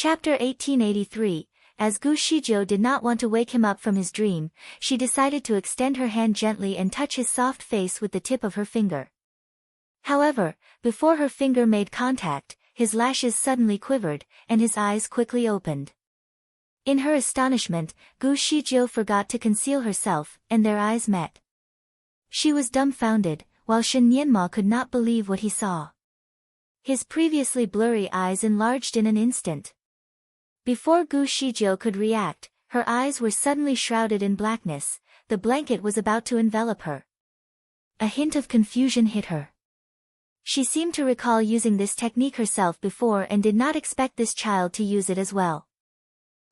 Chapter 1883. As Gu Shizhou did not want to wake him up from his dream, she decided to extend her hand gently and touch his soft face with the tip of her finger. However, before her finger made contact, his lashes suddenly quivered, and his eyes quickly opened. In her astonishment, Gu Shizhou forgot to conceal herself, and their eyes met. She was dumbfounded, while Shen Nianma could not believe what he saw. His previously blurry eyes enlarged in an instant. Before Gu Shizhou could react, her eyes were suddenly shrouded in blackness. The blanket was about to envelop her. A hint of confusion hit her. She seemed to recall using this technique herself before and did not expect this child to use it as well.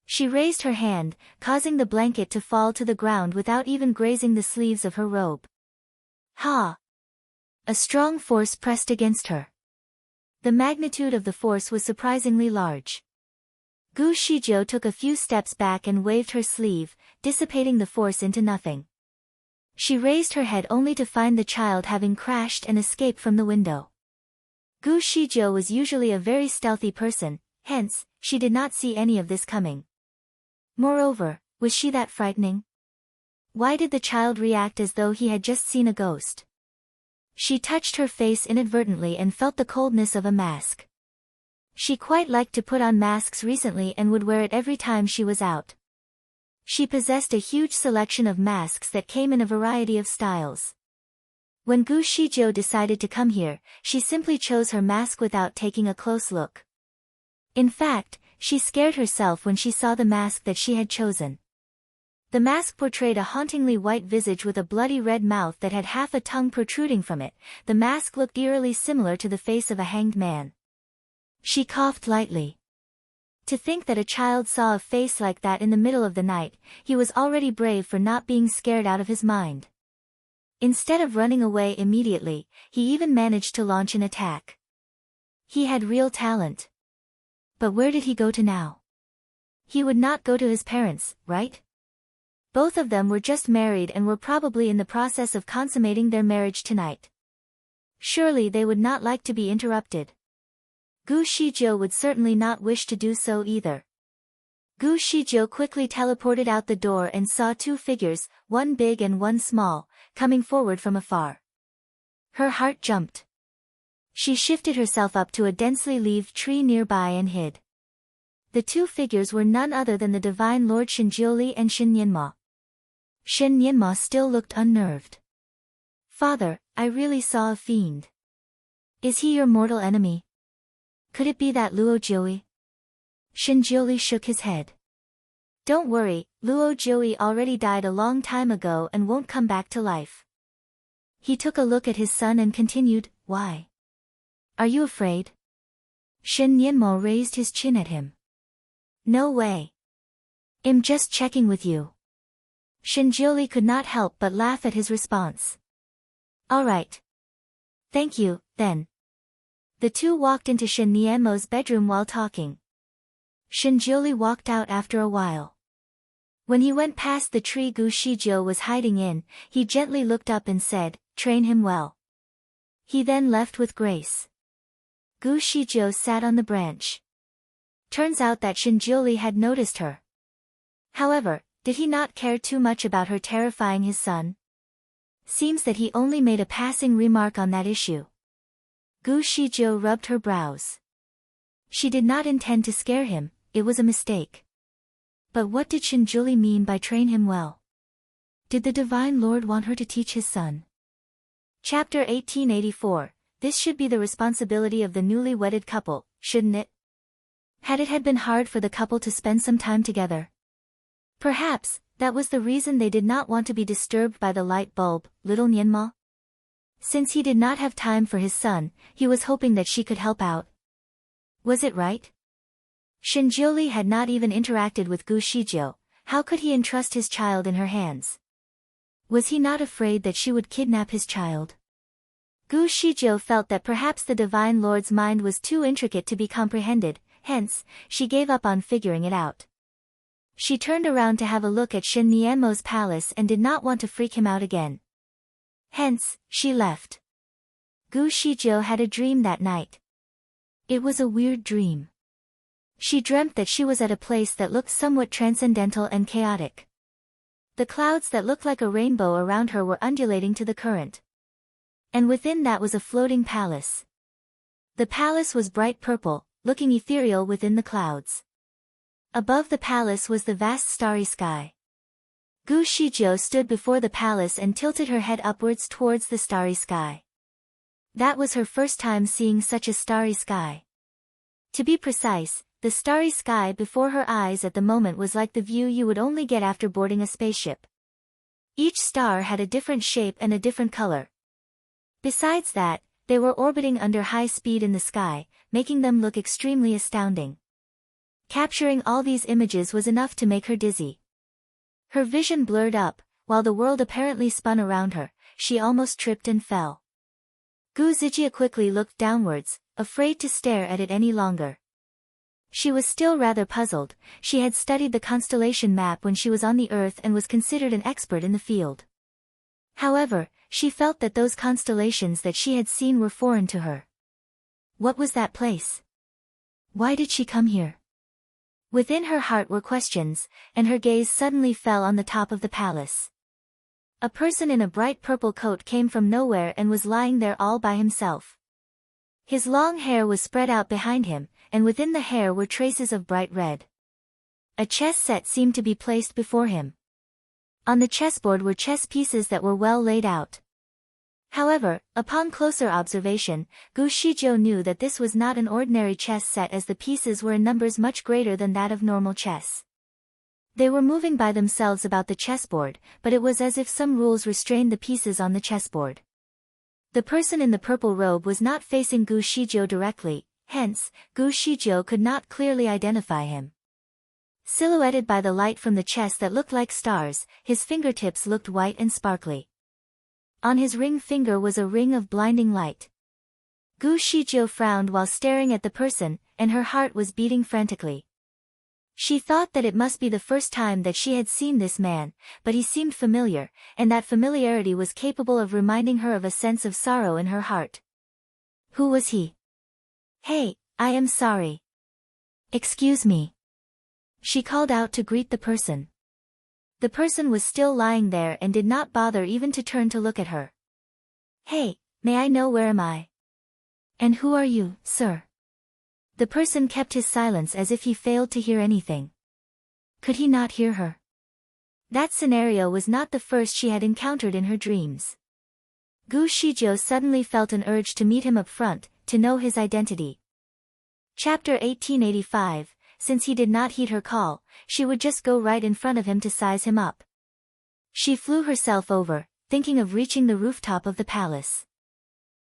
She raised her hand, causing the blanket to fall to the ground without even grazing the sleeves of her robe. Ha! A strong force pressed against her. The magnitude of the force was surprisingly large. Gu Shizhou took a few steps back and waved her sleeve, dissipating the force into nothing. She raised her head only to find the child having crashed and escaped from the window. Gu Shizhou was usually a very stealthy person, hence, she did not see any of this coming. Moreover, was she that frightening? Why did the child react as though he had just seen a ghost? She touched her face inadvertently and felt the coldness of a mask. She quite liked to put on masks recently and would wear it every time she was out. She possessed a huge selection of masks that came in a variety of styles. When Gu Shizhou decided to come here, she simply chose her mask without taking a close look. In fact, she scared herself when she saw the mask that she had chosen. The mask portrayed a hauntingly white visage with a bloody red mouth that had half a tongue protruding from it. The mask looked eerily similar to the face of a hanged man. She coughed lightly. To think that a child saw a face like that in the middle of the night, he was already brave for not being scared out of his mind. Instead of running away immediately, he even managed to launch an attack. He had real talent. But where did he go to now? He would not go to his parents, right? Both of them were just married and were probably in the process of consummating their marriage tonight. Surely they would not like to be interrupted. Gu Shizhou would certainly not wish to do so either. Gu Shizhou quickly teleported out the door and saw two figures, one big and one small, coming forward from afar. Her heart jumped. She shifted herself up to a densely leaved tree nearby and hid. The two figures were none other than the Divine Lord Shenjiuli and Shen Nianma. Shen Nianma still looked unnerved. Father, I really saw a fiend. Is he your mortal enemy? Could it be that Luo Jiui? Shenjiuli shook his head. Don't worry, Luo Jiui already died a long time ago and won't come back to life. He took a look at his son and continued, why? Are you afraid? Shen Nianma raised his chin at him. No way. I'm just checking with you. Shenjiuli could not help but laugh at his response. Alright. Thank you, then. The two walked into Shen Nianma's bedroom while talking. Shenjiuli walked out after a while. When he went past the tree Gu Shizhou was hiding in, he gently looked up and said, train him well. He then left with grace. Gu Shizhou sat on the branch. Turns out that Shenjiuli had noticed her. However, did he not care too much about her terrifying his son? Seems that he only made a passing remark on that issue. Gu Shizhou rubbed her brows. She did not intend to scare him, it was a mistake. But what did Shenjiuli mean by train him well? Did the Divine Lord want her to teach his son? Chapter 1884. This should be the responsibility of the newly wedded couple, shouldn't it? Had been hard for the couple to spend some time together? Perhaps, that was the reason they did not want to be disturbed by the light bulb, little Nianma? Since he did not have time for his son, he was hoping that she could help out. Was it right? Shenjiuli had not even interacted with Gu Shizhou. How could he entrust his child in her hands? Was he not afraid that she would kidnap his child? Gu Shizhou felt that perhaps the Divine Lord's mind was too intricate to be comprehended, hence, she gave up on figuring it out. She turned around to have a look at Shen Nianma's palace and did not want to freak him out again. Hence, she left. Gu Shizhou had a dream that night. It was a weird dream. She dreamt that she was at a place that looked somewhat transcendental and chaotic. The clouds that looked like a rainbow around her were undulating to the current. And within that was a floating palace. The palace was bright purple, looking ethereal within the clouds. Above the palace was the vast starry sky. Gu Shijiu stood before the palace and tilted her head upwards towards the starry sky. That was her first time seeing such a starry sky. To be precise, the starry sky before her eyes at the moment was like the view you would only get after boarding a spaceship. Each star had a different shape and a different color. Besides that, they were orbiting under high speed in the sky, making them look extremely astounding. Capturing all these images was enough to make her dizzy. Her vision blurred up, while the world apparently spun around her. She almost tripped and fell. Gu Zijia quickly looked downwards, afraid to stare at it any longer. She was still rather puzzled. She had studied the constellation map when she was on the Earth and was considered an expert in the field. However, she felt that those constellations that she had seen were foreign to her. What was that place? Why did she come here? Within her heart were questions, and her gaze suddenly fell on the top of the palace. A person in a bright purple coat came from nowhere and was lying there all by himself. His long hair was spread out behind him, and within the hair were traces of bright red. A chess set seemed to be placed before him. On the chessboard were chess pieces that were well laid out. However, upon closer observation, Gu Shijiu knew that this was not an ordinary chess set as the pieces were in numbers much greater than that of normal chess. They were moving by themselves about the chessboard, but it was as if some rules restrained the pieces on the chessboard. The person in the purple robe was not facing Gu Shijiu directly, hence, Gu Shijiu could not clearly identify him. Silhouetted by the light from the chess that looked like stars, his fingertips looked white and sparkly. On his ring finger was a ring of blinding light. Gu Shijiu frowned while staring at the person, and her heart was beating frantically. She thought that it must be the first time that she had seen this man, but he seemed familiar, and that familiarity was capable of reminding her of a sense of sorrow in her heart. Who was he? Hey, I am sorry. Excuse me. She called out to greet the person. The person was still lying there and did not bother even to turn to look at her. Hey, may I know where am I? And who are you, sir? The person kept his silence as if he failed to hear anything. Could he not hear her? That scenario was not the first she had encountered in her dreams. Gu Shijiu suddenly felt an urge to meet him up front, to know his identity. Chapter 1885. Since he did not heed her call, she would just go right in front of him to size him up. She flew herself over, thinking of reaching the rooftop of the palace.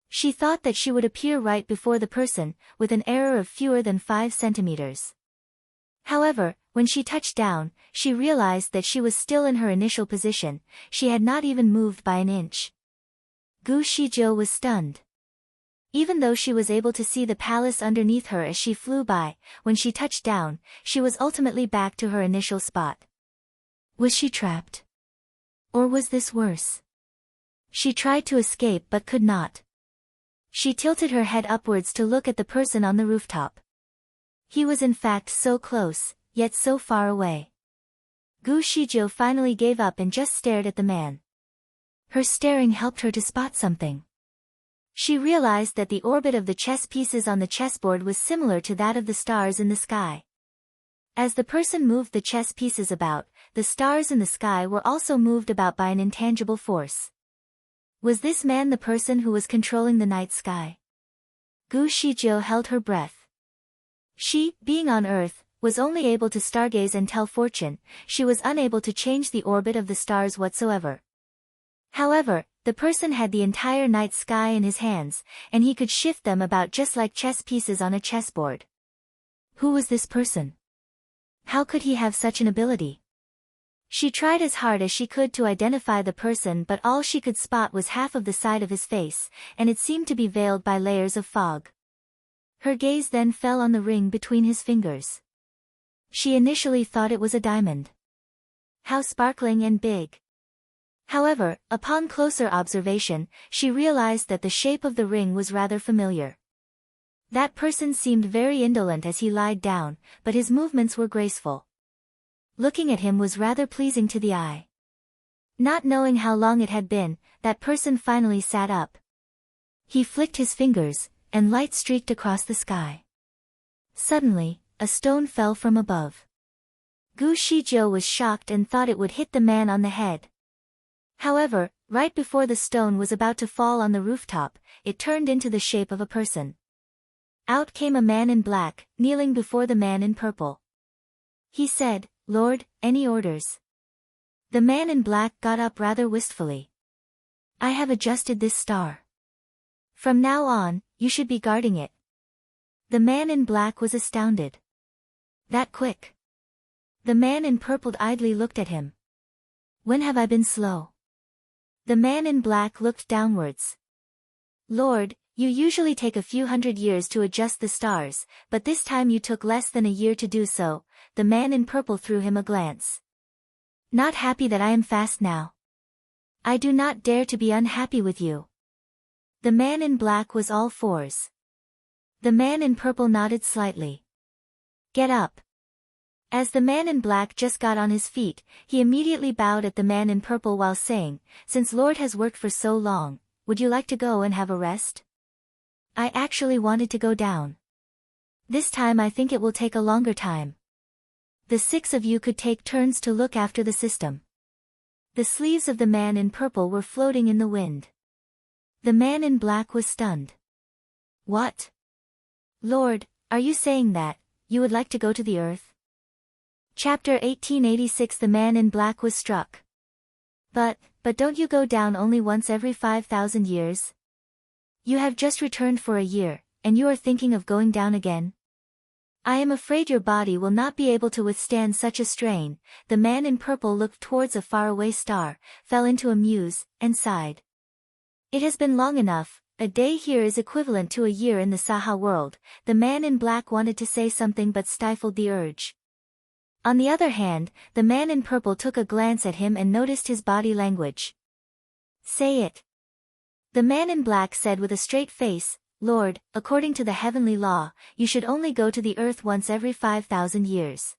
She thought that she would appear right before the person, with an error of fewer than 5 centimeters. However, when she touched down, she realized that she was still in her initial position. She had not even moved by an inch. Gu Shijiu was stunned. Even though she was able to see the palace underneath her as she flew by, when she touched down, she was ultimately back to her initial spot. Was she trapped? Or was this worse? She tried to escape but could not. She tilted her head upwards to look at the person on the rooftop. He was in fact so close, yet so far away. Gu Shijiu finally gave up and just stared at the man. Her staring helped her to spot something. She realized that the orbit of the chess pieces on the chessboard was similar to that of the stars in the sky. As the person moved the chess pieces about, the stars in the sky were also moved about by an intangible force. Was this man the person who was controlling the night sky? Gu Shijiu held her breath. She, being on Earth, was only able to stargaze and tell fortune. She was unable to change the orbit of the stars whatsoever. However, the person had the entire night sky in his hands, and he could shift them about just like chess pieces on a chessboard. Who was this person? How could he have such an ability? She tried as hard as she could to identify the person, but all she could spot was half of the side of his face, and it seemed to be veiled by layers of fog. Her gaze then fell on the ring between his fingers. She initially thought it was a diamond. How sparkling and big. However, upon closer observation, she realized that the shape of the ring was rather familiar. That person seemed very indolent as he lied down, but his movements were graceful. Looking at him was rather pleasing to the eye. Not knowing how long it had been, that person finally sat up. He flicked his fingers, and light streaked across the sky. Suddenly, a stone fell from above. Gu Shijiu was shocked and thought it would hit the man on the head. However, right before the stone was about to fall on the rooftop, it turned into the shape of a person. Out came a man in black, kneeling before the man in purple. He said, "Lord, any orders?" The man in black got up rather wistfully. "I have adjusted this star. From now on, you should be guarding it." The man in black was astounded. "That quick?" The man in purple idly looked at him. "When have I been slow?" The man in black looked downwards. "Lord, you usually take a few hundred years to adjust the stars, but this time you took less than a year to do so." The man in purple threw him a glance. "Not happy that I am fast now? I do not dare to be unhappy with you." The man in black was all fours. The man in purple nodded slightly. "Get up." As the man in black just got on his feet, he immediately bowed at the man in purple while saying, "Since Lord has worked for so long, would you like to go and have a rest?" "I actually wanted to go down. This time I think it will take a longer time. The 6 of you could take turns to look after the system." The sleeves of the man in purple were floating in the wind. The man in black was stunned. "What? Lord, are you saying that you would like to go to the earth?" Chapter 1886. The man in black was struck. But don't you go down only once every 5,000 years? You have just returned for a year, and you are thinking of going down again? I am afraid your body will not be able to withstand such a strain." The man in purple looked towards a faraway star, fell into a muse, and sighed. "It has been long enough. A day here is equivalent to a year in the Saha world." The man in black wanted to say something but stifled the urge. On the other hand, the man in purple took a glance at him and noticed his body language. "Say it." The man in black said with a straight face, "Lord, according to the heavenly law, you should only go to the earth once every 5,000 years.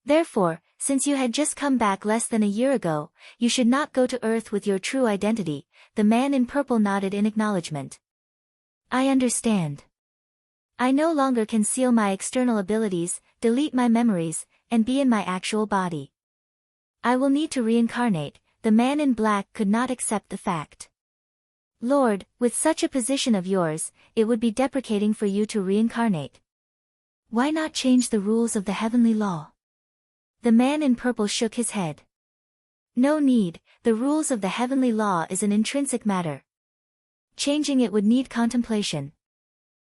Therefore, since you had just come back less than a year ago, you should not go to earth with your true identity." The man in purple nodded in acknowledgement. "I understand. I no longer conceal my external abilities, delete my memories, and be in my actual body. I will need to reincarnate." The man in black could not accept the fact. "Lord, with such a position of yours, it would be deprecating for you to reincarnate. Why not change the rules of the heavenly law?" The man in purple shook his head. "No need, the rules of the heavenly law is an intrinsic matter. Changing it would need contemplation.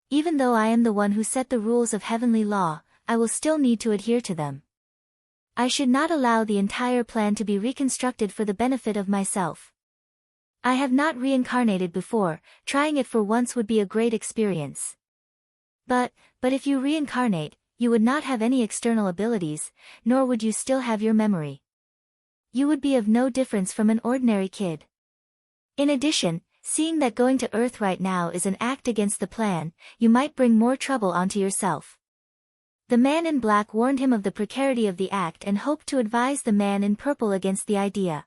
Even though I am the one who set the rules of heavenly law, I will still need to adhere to them. I should not allow the entire plan to be reconstructed for the benefit of myself. I have not reincarnated before, trying it for once would be a great experience. But if you reincarnate, you would not have any external abilities, nor would you still have your memory. You would be of no difference from an ordinary kid. In addition, seeing that going to Earth right now is an act against the plan, you might bring more trouble onto yourself." The man in black warned him of the precarity of the act and hoped to advise the man in purple against the idea.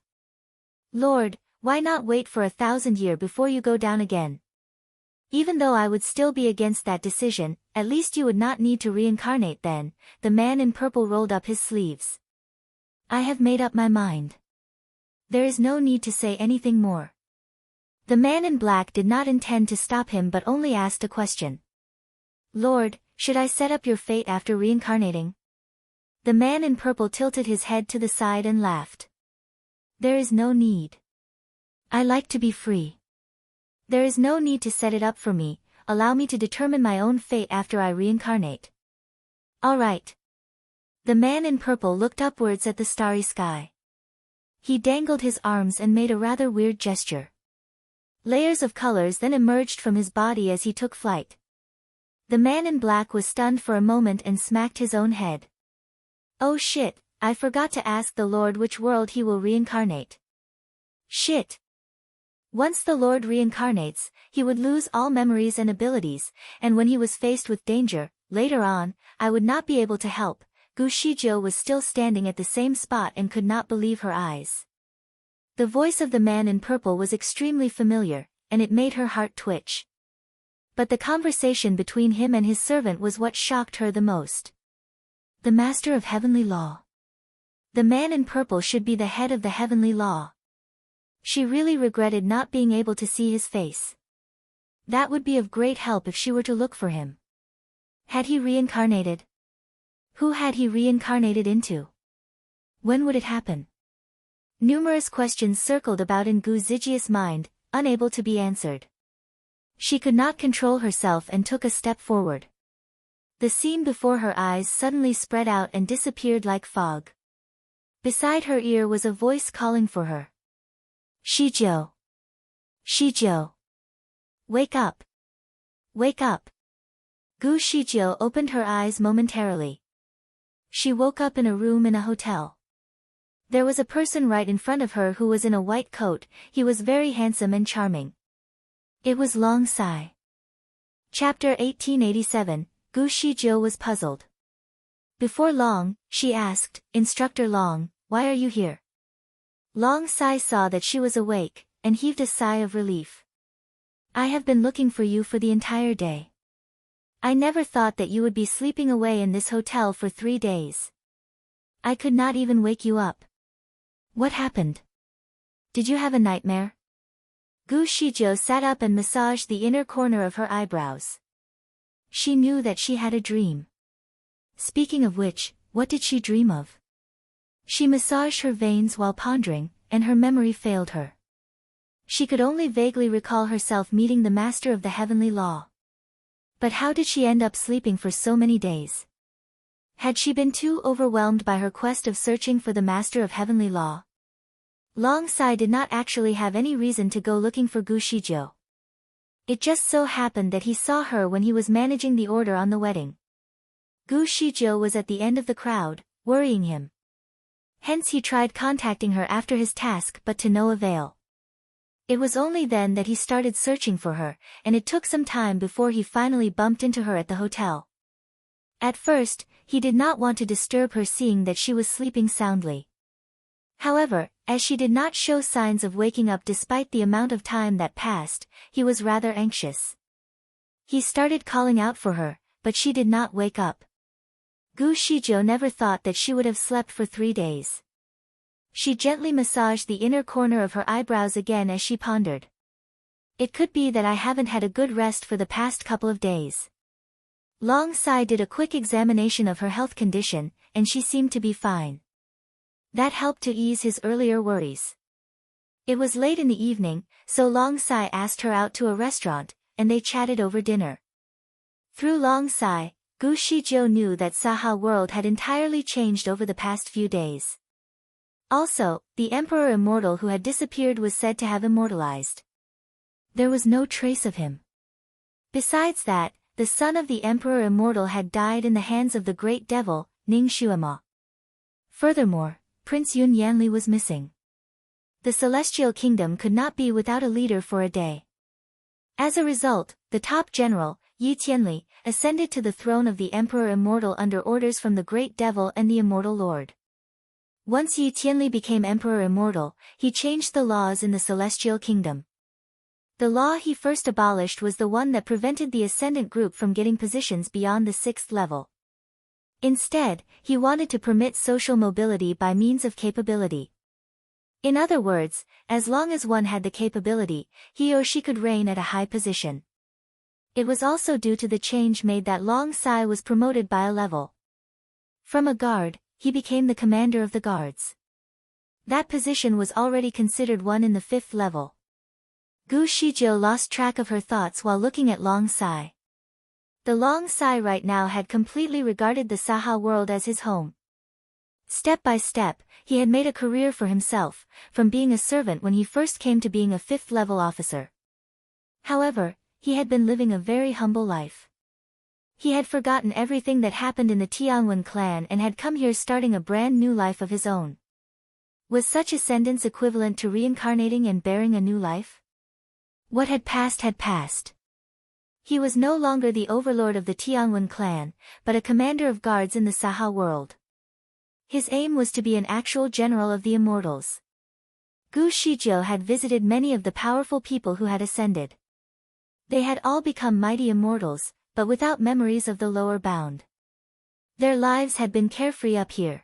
"Lord, why not wait for 1,000 years before you go down again? Even though I would still be against that decision, at least you would not need to reincarnate then." The man in purple rolled up his sleeves. "I have made up my mind. There is no need to say anything more." The man in black did not intend to stop him but only asked a question. "Lord, should I set up your fate after reincarnating?" The man in purple tilted his head to the side and laughed. "There is no need. I like to be free. There is no need to set it up for me, allow me to determine my own fate after I reincarnate." "All right." The man in purple looked upwards at the starry sky. He dangled his arms and made a rather weird gesture. Layers of colors then emerged from his body as he took flight. The man in black was stunned for a moment and smacked his own head. "Oh shit, I forgot to ask the Lord which world he will reincarnate. Shit. Once the Lord reincarnates, he would lose all memories and abilities, and when he was faced with danger, later on, I would not be able to help. Gu Shizhou was still standing at the same spot and could not believe her eyes. The voice of the man in purple was extremely familiar, and it made her heart twitch. But the conversation between him and his servant was what shocked her the most. The Master of Heavenly Law. The man in purple should be the head of the heavenly law. She really regretted not being able to see his face. That would be of great help if she were to look for him. Had he reincarnated? Who had he reincarnated into? When would it happen? Numerous questions circled about in Gu Zijia's mind, unable to be answered. She could not control herself and took a step forward. The scene before her eyes suddenly spread out and disappeared like fog. Beside her ear was a voice calling for her. Shizhou. Shizhou. Wake up. Wake up. Gu Shizhou opened her eyes momentarily. She woke up in a room in a hotel. There was a person right in front of her who was in a white coat. He was very handsome and charming. It was Long Sai. Chapter 1887, Gu Shizhou was puzzled. Before long, she asked, Instructor Long, why are you here? Long Sai saw that she was awake, and heaved a sigh of relief. I have been looking for you for the entire day. I never thought that you would be sleeping away in this hotel for 3 days. I could not even wake you up. What happened? Did you have a nightmare? Gu Shizhou sat up and massaged the inner corner of her eyebrows. She knew that she had a dream. Speaking of which, what did she dream of? She massaged her veins while pondering, and her memory failed her. She could only vaguely recall herself meeting the Master of the Heavenly Law. But how did she end up sleeping for so many days? Had she been too overwhelmed by her quest of searching for the Master of Heavenly Law? Long Sai did not actually have any reason to go looking for Gu Shizhou. It just so happened that he saw her when he was managing the order on the wedding. Gu Shizhou was at the end of the crowd, worrying him. Hence he tried contacting her after his task but to no avail. It was only then that he started searching for her, and it took some time before he finally bumped into her at the hotel. At first, he did not want to disturb her seeing that she was sleeping soundly. However, as she did not show signs of waking up despite the amount of time that passed, he was rather anxious. He started calling out for her, but she did not wake up. Gu Shizhou never thought that she would have slept for 3 days. She gently massaged the inner corner of her eyebrows again as she pondered. It could be that I haven't had a good rest for the past couple of days. Long Sai did a quick examination of her health condition, and she seemed to be fine. That helped to ease his earlier worries. It was late in the evening, so Long Sai asked her out to a restaurant, and they chatted over dinner. Through Long Sai, Gu Shizhou knew that Saha world had entirely changed over the past few days. Also, the Emperor Immortal who had disappeared was said to have immortalized. There was no trace of him. Besides that, the son of the Emperor Immortal had died in the hands of the great devil, Ning Xuema. Furthermore, Prince Yun Yanli was missing. The Celestial Kingdom could not be without a leader for a day. As a result, the top general, Yi Tianli, ascended to the throne of the Emperor Immortal under orders from the Great Devil and the Immortal Lord. Once Yi Tianli became Emperor Immortal, he changed the laws in the Celestial Kingdom. The law he first abolished was the one that prevented the Ascendant group from getting positions beyond the 6th level. Instead, he wanted to permit social mobility by means of capability. In other words, as long as one had the capability, he or she could reign at a high position. It was also due to the change made that Long Sai was promoted by a level. From a guard, he became the commander of the guards. That position was already considered one in the 5th level. Gu Shizhou lost track of her thoughts while looking at Long Sai. The Long Sai right now had completely regarded the Saha world as his home. Step by step, he had made a career for himself, from being a servant when he first came to being a 5th level officer. However, he had been living a very humble life. He had forgotten everything that happened in the Tianwen clan and had come here starting a brand new life of his own. Was such ascendance equivalent to reincarnating and bearing a new life? What had passed had passed. He was no longer the overlord of the Tianwen clan, but a commander of guards in the Saha world. His aim was to be an actual general of the immortals. Gu Shijiu had visited many of the powerful people who had ascended. They had all become mighty immortals, but without memories of the lower bound. Their lives had been carefree up here.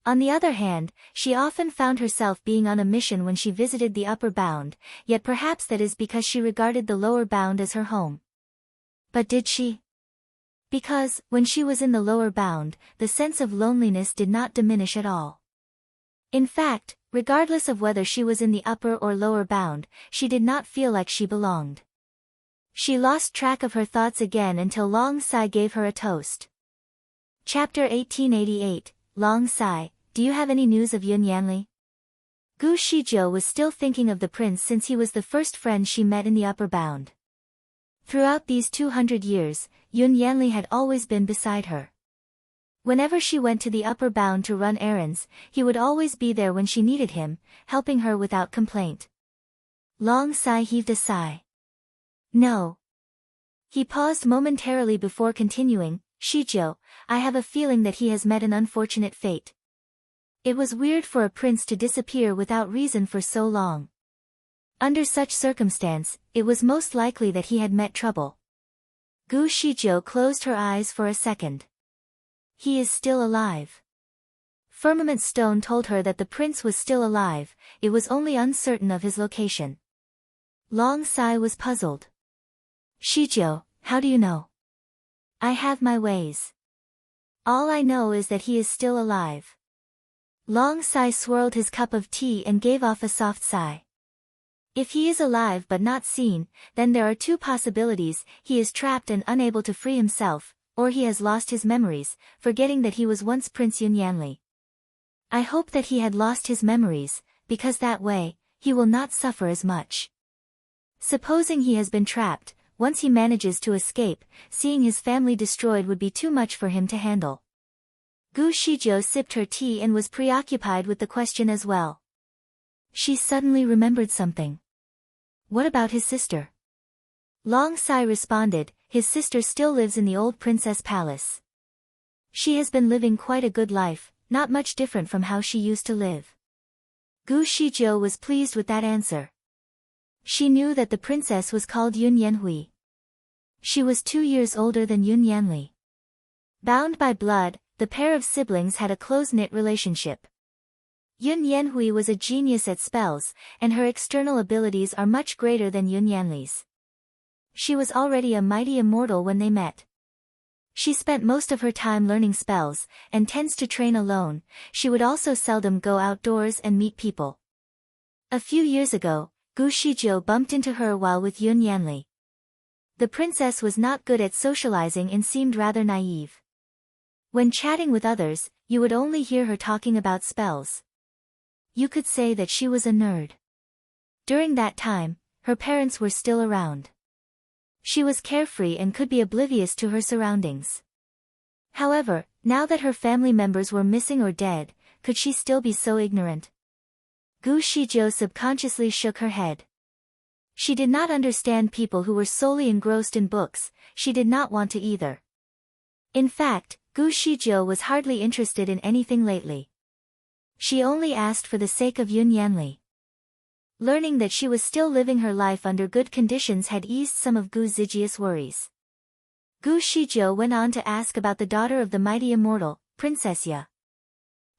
On the other hand, she often found herself being on a mission when she visited the upper bound, yet perhaps that is because she regarded the lower bound as her home. But did she? Because, when she was in the lower bound, the sense of loneliness did not diminish at all. In fact, regardless of whether she was in the upper or lower bound, she did not feel like she belonged. She lost track of her thoughts again until Long Sai gave her a toast. Chapter 1888, Long Sai, do you have any news of Yun Yanli? Gu Shijiu was still thinking of the prince since he was the first friend she met in the upper bound. Throughout these 200 years, Yun Yanli had always been beside her. Whenever she went to the upper bound to run errands, he would always be there when she needed him, helping her without complaint. Long Sai heaved a sigh. No. He paused momentarily before continuing, Shijiu, I have a feeling that he has met an unfortunate fate. It was weird for a prince to disappear without reason for so long. Under such circumstance, it was most likely that he had met trouble. Gu Shijiu closed her eyes for a second. He is still alive. Firmament Stone told her that the prince was still alive, it was only uncertain of his location. Long Sai was puzzled. Shijiu, how do you know? I have my ways. All I know is that he is still alive. Long Sai swirled his cup of tea and gave off a soft sigh. If he is alive but not seen, then there are two possibilities: he is trapped and unable to free himself, or he has lost his memories, forgetting that he was once Prince Yun Yanli. I hope that he had lost his memories, because that way, he will not suffer as much. Supposing he has been trapped, once he manages to escape, seeing his family destroyed would be too much for him to handle. Gu Shijiu sipped her tea and was preoccupied with the question as well. She suddenly remembered something. What about his sister? Long Sai responded, his sister still lives in the old princess palace. She has been living quite a good life, not much different from how she used to live. Gu Shijiu was pleased with that answer. She knew that the princess was called Yun Yanhui. She was 2 years older than Yun Yanli. Bound by blood, the pair of siblings had a close-knit relationship. Yun Yanhui was a genius at spells, and her external abilities are much greater than Yun Yanli's. She was already a mighty immortal when they met. She spent most of her time learning spells, and tends to train alone. She would also seldom go outdoors and meet people. A few years ago, Gu Shijiu bumped into her while with Yun Yanli. The princess was not good at socializing and seemed rather naive. When chatting with others, you would only hear her talking about spells. You could say that she was a nerd. During that time, her parents were still around. She was carefree and could be oblivious to her surroundings. However, now that her family members were missing or dead, could she still be so ignorant? Gu Shijiu subconsciously shook her head. She did not understand people who were solely engrossed in books, she did not want to either. In fact, Gu Shijiu was hardly interested in anything lately. She only asked for the sake of Yun Yanli. Learning that she was still living her life under good conditions had eased some of Gu Zijia's worries. Gu Shijiu went on to ask about the daughter of the mighty immortal, Princess Ya.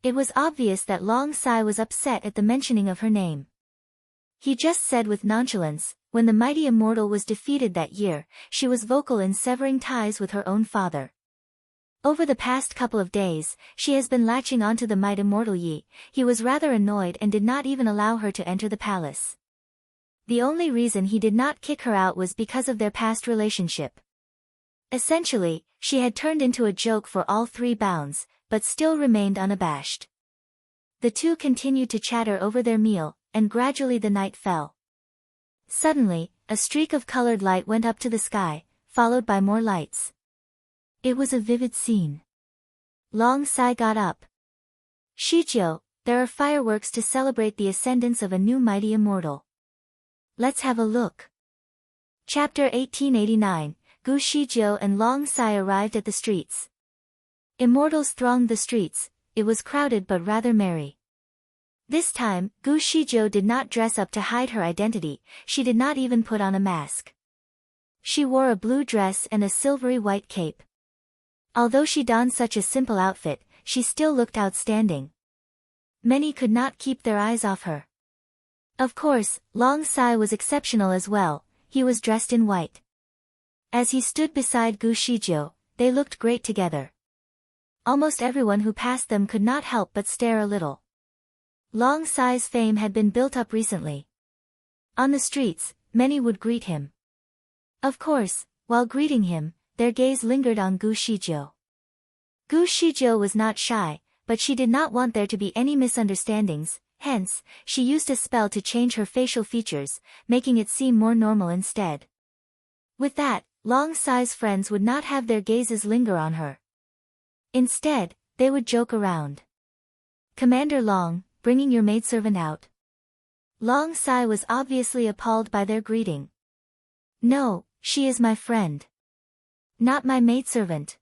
It was obvious that Long Sai was upset at the mentioning of her name. He just said with nonchalance, when the mighty immortal was defeated that year, she was vocal in severing ties with her own father. Over the past couple of days, she has been latching onto the might immortal Yi. He was rather annoyed and did not even allow her to enter the palace. The only reason he did not kick her out was because of their past relationship. Essentially, she had turned into a joke for all three bounds, but still remained unabashed. The two continued to chatter over their meal, and gradually the night fell. Suddenly, a streak of colored light went up to the sky, followed by more lights. It was a vivid scene. Long Sai got up. Shijiu, there are fireworks to celebrate the ascendance of a new mighty immortal. Let's have a look. Chapter 1889, Gu Shijiu and Long Sai arrived at the streets. Immortals thronged the streets. It was crowded but rather merry. This time, Gu Shijiu did not dress up to hide her identity, she did not even put on a mask. She wore a blue dress and a silvery white cape. Although she donned such a simple outfit, she still looked outstanding. Many could not keep their eyes off her. Of course, Long Sai was exceptional as well, he was dressed in white. As he stood beside Gu Shijiu, they looked great together. Almost everyone who passed them could not help but stare a little. Long Sai's fame had been built up recently. On the streets, many would greet him. Of course, while greeting him, their gaze lingered on Gu Shijiu. Gu Shijiu was not shy, but she did not want there to be any misunderstandings, hence, she used a spell to change her facial features, making it seem more normal instead. With that, Long Sai's friends would not have their gazes linger on her. Instead, they would joke around. "Commander Long, bringing your maidservant out?" Long Sai was obviously appalled by their greeting. "No, she is my friend. Not my maidservant."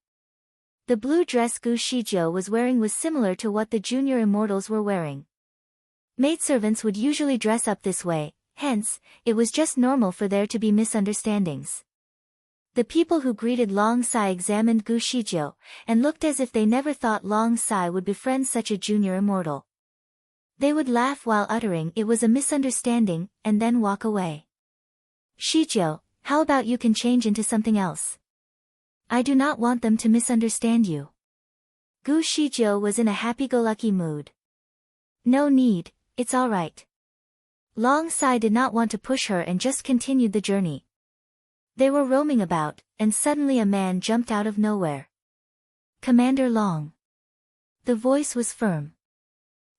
The blue dress Gu Shijiu was wearing was similar to what the junior immortals were wearing. Maidservants would usually dress up this way, hence, it was just normal for there to be misunderstandings. The people who greeted Long Sai examined Gu Shijiu, and looked as if they never thought Long Sai would befriend such a junior immortal. They would laugh while uttering it was a misunderstanding, and then walk away. "Shijiu, how about you can change into something else? I do not want them to misunderstand you." Gu Shijiu was in a happy-go-lucky mood. "No need, it's all right." Long Sai did not want to push her and just continued the journey. They were roaming about, and suddenly a man jumped out of nowhere. "Commander Long." The voice was firm.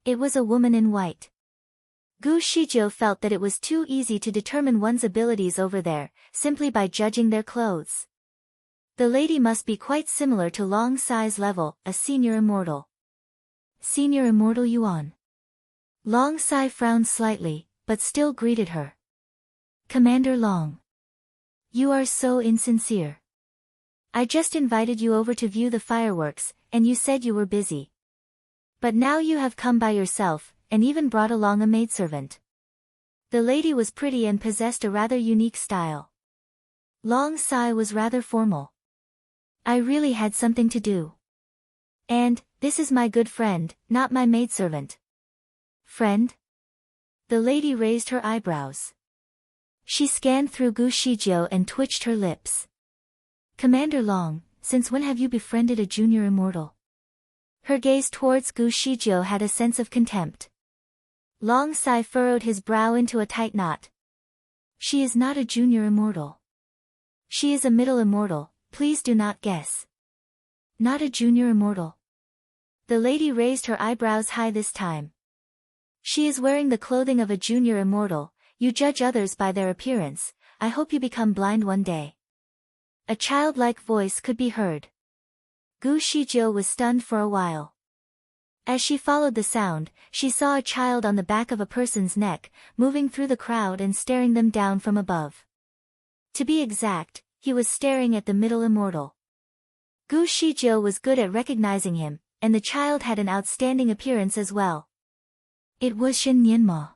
It was a woman in white. Gu Shijiu felt that it was too easy to determine one's abilities over there, simply by judging their clothes. The lady must be quite similar to Long Sai's level, a senior immortal. "Senior immortal Yuan." Long Sai frowned slightly, but still greeted her. "Commander Long. You are so insincere. I just invited you over to view the fireworks, and you said you were busy. But now you have come by yourself, and even brought along a maidservant." The lady was pretty and possessed a rather unique style. Long Sai was rather formal. "I really had something to do. And, this is my good friend, not my maidservant." "Friend?" The lady raised her eyebrows. She scanned through Gu Shijiu and twitched her lips. "Commander Long, since when have you befriended a junior immortal?" Her gaze towards Gu Shijiu had a sense of contempt. Long Sai furrowed his brow into a tight knot. "She is not a junior immortal. She is a middle immortal, please do not guess." "Not a junior immortal?" The lady raised her eyebrows high this time. "She is wearing the clothing of a junior immortal. You judge others by their appearance, I hope you become blind one day." A childlike voice could be heard. Gu Shijiu was stunned for a while. As she followed the sound, she saw a child on the back of a person's neck, moving through the crowd and staring them down from above. To be exact, he was staring at the middle immortal. Gu Shijiu was good at recognizing him, and the child had an outstanding appearance as well. It was Shen Nianma,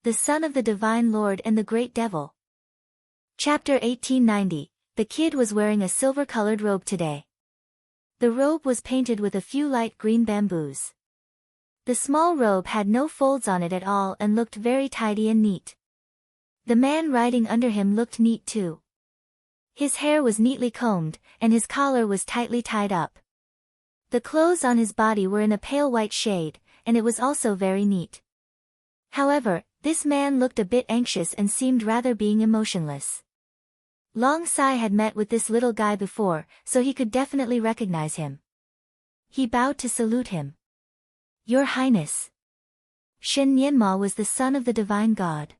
the son of the Divine Lord and the Great Devil. Chapter 1890, the kid was wearing a silver-colored robe today. The robe was painted with a few light green bamboos. The small robe had no folds on it at all and looked very tidy and neat. The man riding under him looked neat too. His hair was neatly combed, and his collar was tightly tied up. The clothes on his body were in a pale white shade, and it was also very neat. However, this man looked a bit anxious and seemed rather being emotionless. Long Sai had met with this little guy before, so he could definitely recognize him. He bowed to salute him. "Your Highness." Shen Nianma was the son of the divine god.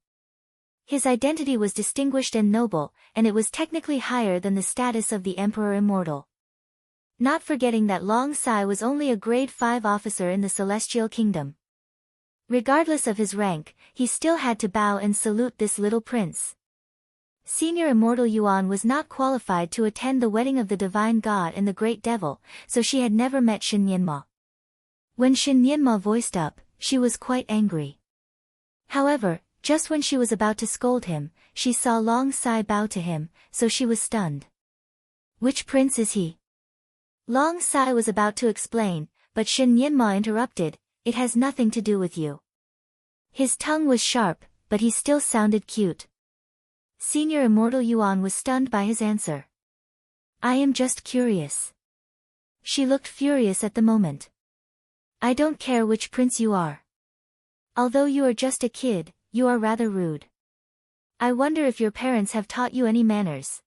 His identity was distinguished and noble, and it was technically higher than the status of the Emperor Immortal. Not forgetting that Long Sai was only a grade 5 officer in the Celestial Kingdom. Regardless of his rank, he still had to bow and salute this little prince. Senior Immortal Yuan was not qualified to attend the wedding of the Divine God and the Great Devil, so she had never met Shen Nianma. When Shen Nianma voiced up, she was quite angry. However, just when she was about to scold him, she saw Long Sai bow to him, so she was stunned. Which prince is he? Long Sai was about to explain, but Shen Nianma interrupted, it has nothing to do with you. His tongue was sharp, but he still sounded cute. Senior Immortal Yuan was stunned by his answer. I am just curious. She looked furious at the moment. I don't care which prince you are. Although you are just a kid, you are rather rude. I wonder if your parents have taught you any manners.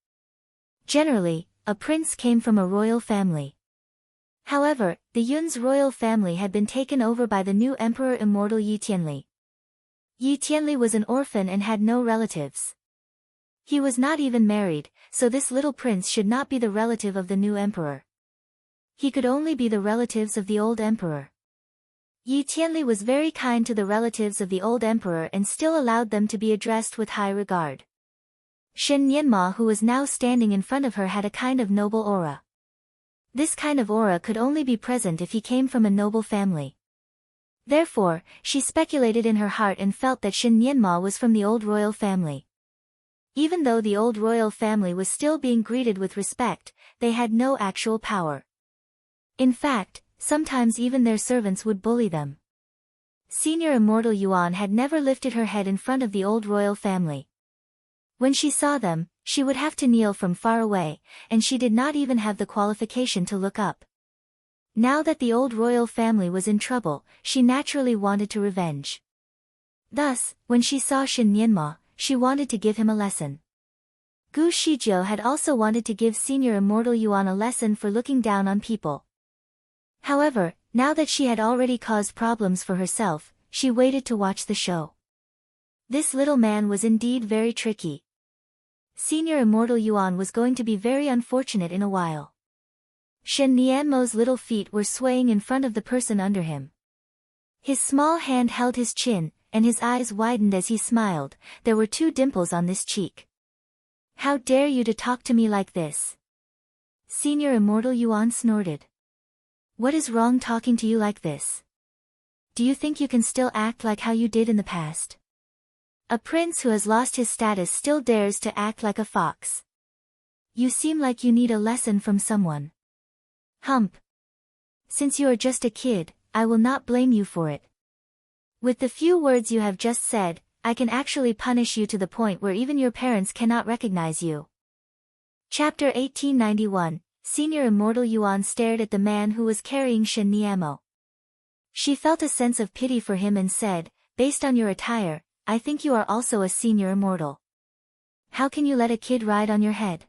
Generally, a prince came from a royal family. However, the Yun's royal family had been taken over by the new Emperor Immortal Yi Tianli. Yi Tianli was an orphan and had no relatives. He was not even married, so this little prince should not be the relative of the new emperor. He could only be the relatives of the old emperor. Yi Tianli was very kind to the relatives of the old emperor and still allowed them to be addressed with high regard. Shen Nianma, who was now standing in front of her, had a kind of noble aura. This kind of aura could only be present if he came from a noble family. Therefore, she speculated in her heart and felt that Shen Nianma was from the old royal family. Even though the old royal family was still being greeted with respect, they had no actual power. In fact, sometimes even their servants would bully them. Senior Immortal Yuan had never lifted her head in front of the old royal family. When she saw them, she would have to kneel from far away, and she did not even have the qualification to look up. Now that the old royal family was in trouble, she naturally wanted to revenge. Thus, when she saw Shen Nianma, she wanted to give him a lesson. Gu Shijiu had also wanted to give Senior Immortal Yuan a lesson for looking down on people. However, now that she had already caused problems for herself, she waited to watch the show. This little man was indeed very tricky. Senior Immortal Yuan was going to be very unfortunate in a while. Shen Nianmo's little feet were swaying in front of the person under him. His small hand held his chin, and his eyes widened as he smiled. There were 2 dimples on this cheek. How dare you to talk to me like this? Senior Immortal Yuan snorted. What is wrong talking to you like this? Do you think you can still act like how you did in the past? A prince who has lost his status still dares to act like a fox. You seem like you need a lesson from someone. Hump. Since you are just a kid, I will not blame you for it. With the few words you have just said, I can actually punish you to the point where even your parents cannot recognize you. Chapter 1891, Senior Immortal Yuan stared at the man who was carrying Shen Nianmo. She felt a sense of pity for him and said, based on your attire, I think you are also a senior immortal. How can you let a kid ride on your head?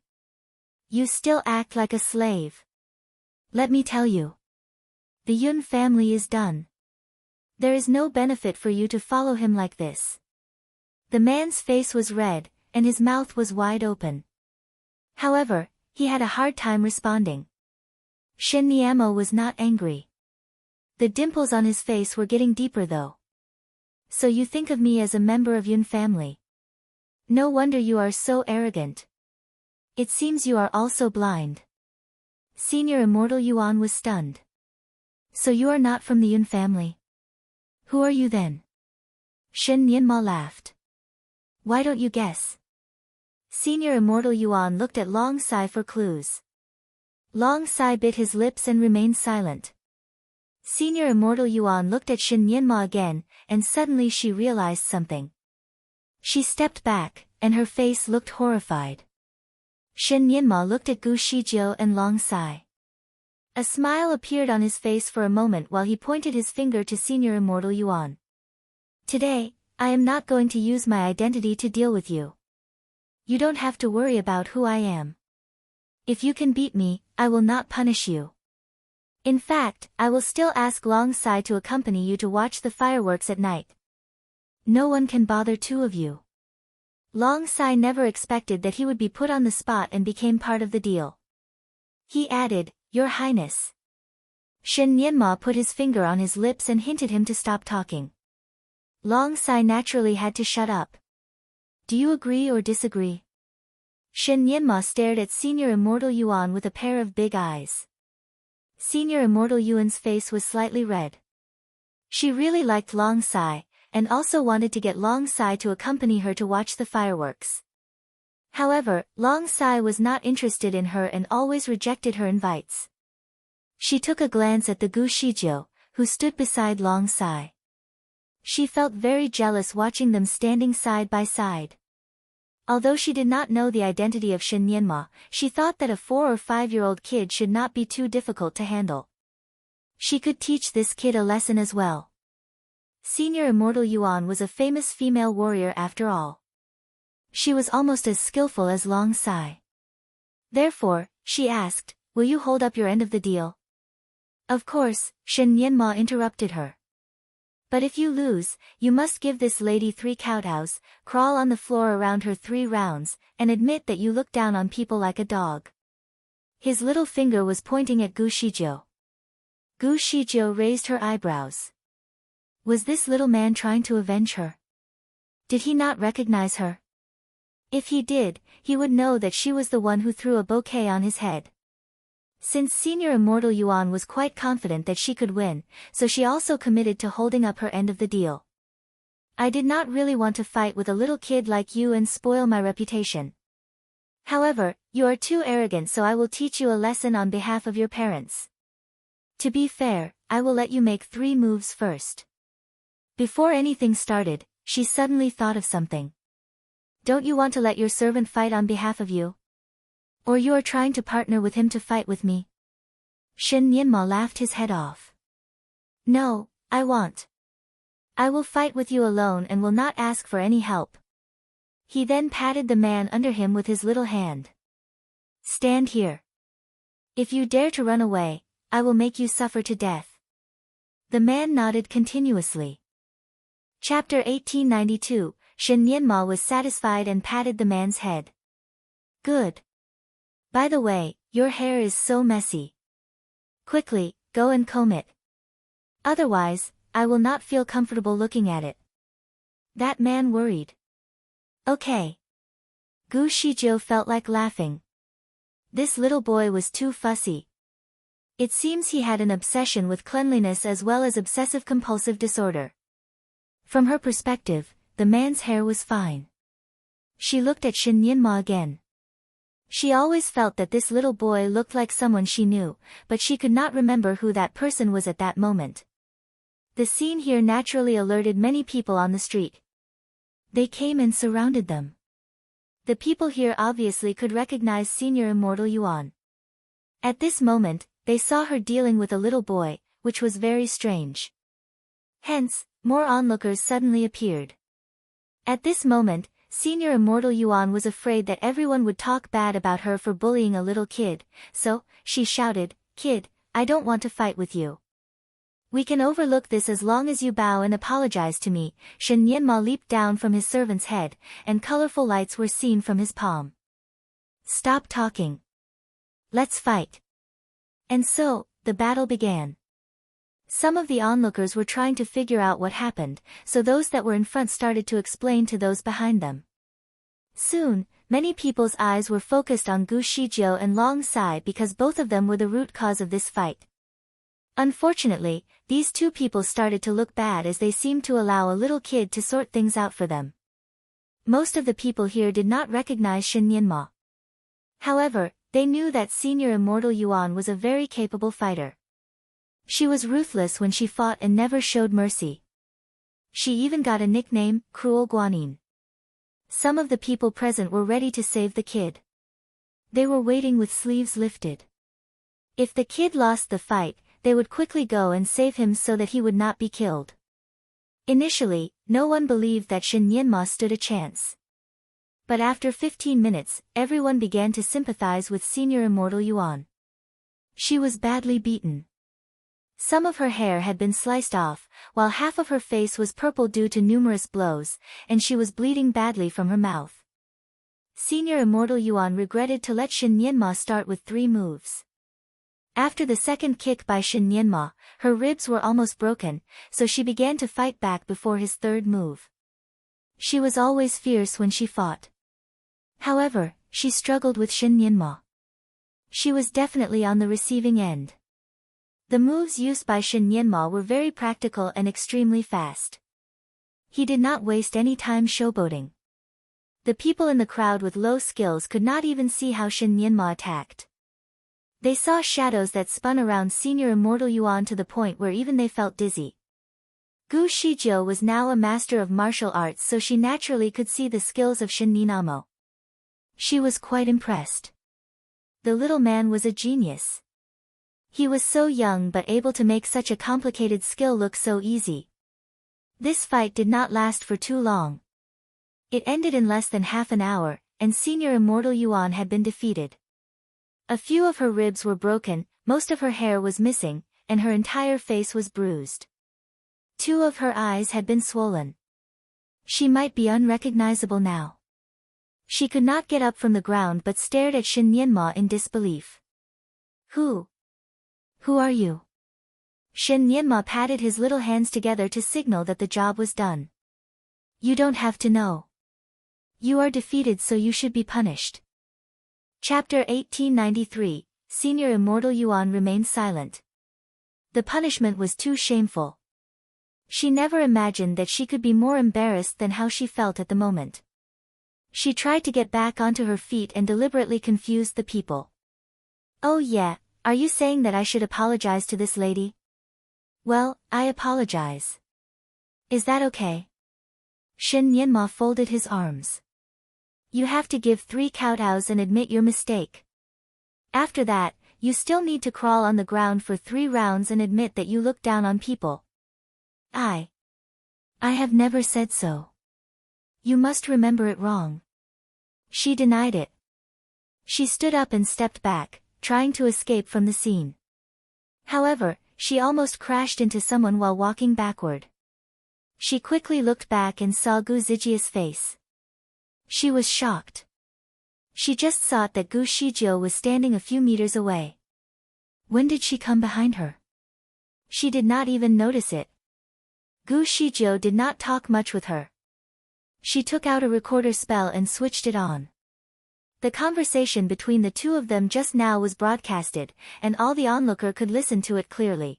You still act like a slave. Let me tell you. The Yun family is done. There is no benefit for you to follow him like this. The man's face was red, and his mouth was wide open. However, he had a hard time responding. Shen Nianmo was not angry. The dimples on his face were getting deeper though. So you think of me as a member of Yun family. No wonder you are so arrogant. It seems you are also blind. Senior Immortal Yuan was stunned. So you are not from the Yun family? Who are you then? Shen Nianma laughed. Why don't you guess? Senior Immortal Yuan looked at Long Sai for clues. Long Sai bit his lips and remained silent. Senior Immortal Yuan looked at Shen Nianma again, and suddenly she realized something. She stepped back, and her face looked horrified. Shen Nianma looked at Gu Shijiu and Long Sai. A smile appeared on his face for a moment while he pointed his finger to Senior Immortal Yuan. Today, I am not going to use my identity to deal with you. You don't have to worry about who I am. If you can beat me, I will not punish you. In fact, I will still ask Long Sai to accompany you to watch the fireworks at night. No one can bother 2 of you. Long Sai never expected that he would be put on the spot and became part of the deal. He added, Your Highness. Shen Nianma put his finger on his lips and hinted him to stop talking. Long Sai naturally had to shut up. Do you agree or disagree? Shen Yinma stared at Senior Immortal Yuan with a pair of big eyes. Senior Immortal Yuan's face was slightly red. She really liked Long Sai, and also wanted to get Long Sai to accompany her to watch the fireworks. However, Long Sai was not interested in her and always rejected her invites. She took a glance at the Gu Shijiu, who stood beside Long Sai. She felt very jealous watching them standing side by side. Although she did not know the identity of Shen Yinma, she thought that a 4 or 5-year-old kid should not be too difficult to handle. She could teach this kid a lesson as well. Senior Immortal Yuan was a famous female warrior after all. She was almost as skillful as Long Sai. Therefore, she asked, "Will you hold up your end of the deal?" Of course, Shen Yinma interrupted her. "But if you lose, you must give this lady 3 kowtows, crawl on the floor around her 3 rounds, and admit that you look down on people like a dog." His little finger was pointing at Gu Shijiu. Gu Shijiu raised her eyebrows. Was this little man trying to avenge her? Did he not recognize her? If he did, he would know that she was the one who threw a bouquet on his head. Since Senior Immortal Yuan was quite confident that she could win, so she also committed to holding up her end of the deal. "I did not really want to fight with a little kid like you and spoil my reputation. However, you are too arrogant, so I will teach you a lesson on behalf of your parents. To be fair, I will let you make 3 moves first." Before anything started, she suddenly thought of something. "Don't you want to let your servant fight on behalf of you? Or you are trying to partner with him to fight with me?" Shen Yinma laughed his head off. "No, I won't. I will fight with you alone and will not ask for any help." He then patted the man under him with his little hand. "Stand here. If you dare to run away, I will make you suffer to death." The man nodded continuously. Chapter 1892, Shen Yinma was satisfied and patted the man's head. "Good. By the way, your hair is so messy. Quickly, go and comb it. Otherwise, I will not feel comfortable looking at it." That man worried. "Okay." Gu Shijiu felt like laughing. This little boy was too fussy. It seems he had an obsession with cleanliness as well as obsessive-compulsive disorder. From her perspective, the man's hair was fine. She looked at Shen Yinma again. She always felt that this little boy looked like someone she knew, but she could not remember who that person was at that moment. The scene here naturally alerted many people on the street. They came and surrounded them. The people here obviously could recognize Senior Immortal Yuan. At this moment, they saw her dealing with a little boy, which was very strange. Hence, more onlookers suddenly appeared. At this moment, Senior Immortal Yuan was afraid that everyone would talk bad about her for bullying a little kid, so, she shouted, "Kid, I don't want to fight with you. We can overlook this as long as you bow and apologize to me." Shen Yinma leaped down from his servant's head, and colorful lights were seen from his palm. "Stop talking. Let's fight." And so, the battle began. Some of the onlookers were trying to figure out what happened, so those that were in front started to explain to those behind them. Soon, many people's eyes were focused on Gu Shijiu and Long Sai because both of them were the root cause of this fight. Unfortunately, these 2 people started to look bad as they seemed to allow a little kid to sort things out for them. Most of the people here did not recognize Shen Yinma. However, they knew that Senior Immortal Yuan was a very capable fighter. She was ruthless when she fought and never showed mercy. She even got a nickname, Cruel Guanyin. Some of the people present were ready to save the kid. They were waiting with sleeves lifted. If the kid lost the fight, they would quickly go and save him so that he would not be killed. Initially, no one believed that Shen Yinma stood a chance. But after 15 minutes, everyone began to sympathize with Senior Immortal Yuan. She was badly beaten. Some of her hair had been sliced off, while half of her face was purple due to numerous blows, and she was bleeding badly from her mouth. Senior Immortal Yuan regretted to let Shen Yinma start with 3 moves. After the second kick by Shen Yinma, her ribs were almost broken, so she began to fight back before his 3rd move. She was always fierce when she fought. However, she struggled with Shin Nianma. She was definitely on the receiving end. The moves used by Shin Nianma were very practical and extremely fast. He did not waste any time showboating. The people in the crowd with low skills could not even see how Shin Nianma attacked. They saw shadows that spun around Senior Immortal Yuan to the point where even they felt dizzy. Gu Shijiu was now a master of martial arts, so she naturally could see the skills of Shin Nianma. She was quite impressed. The little man was a genius. He was so young but able to make such a complicated skill look so easy. This fight did not last for too long. It ended in less than half an hour, and Senior Immortal Yuan had been defeated. A few of her ribs were broken, most of her hair was missing, and her entire face was bruised. 2 of her eyes had been swollen. She might be unrecognizable now. She could not get up from the ground but stared at Shin Nianma in disbelief. Who are you? Shin Nianma patted his little hands together to signal that the job was done. You don't have to know. You are defeated, so you should be punished. Chapter 1893, Senior Immortal Yuan remained silent. The punishment was too shameful. She never imagined that she could be more embarrassed than how she felt at the moment. She tried to get back onto her feet and deliberately confused the people. Oh yeah, are you saying that I should apologize to this lady? Well, I apologize. Is that okay? Shin Nianma folded his arms. You have to give 3 kowtows and admit your mistake. After that, you still need to crawl on the ground for 3 rounds and admit that you look down on people. I have never said so. You must remember it wrong. She denied it. She stood up and stepped back, trying to escape from the scene. However, she almost crashed into someone while walking backward. She quickly looked back and saw Gu Zijia's face. She was shocked. She just saw that Gu Shijiu was standing a few meters away. When did she come behind her? She did not even notice it. Gu Shijiu did not talk much with her. She took out a recorder spell and switched it on. The conversation between the 2 of them just now was broadcasted, and all the onlooker could listen to it clearly.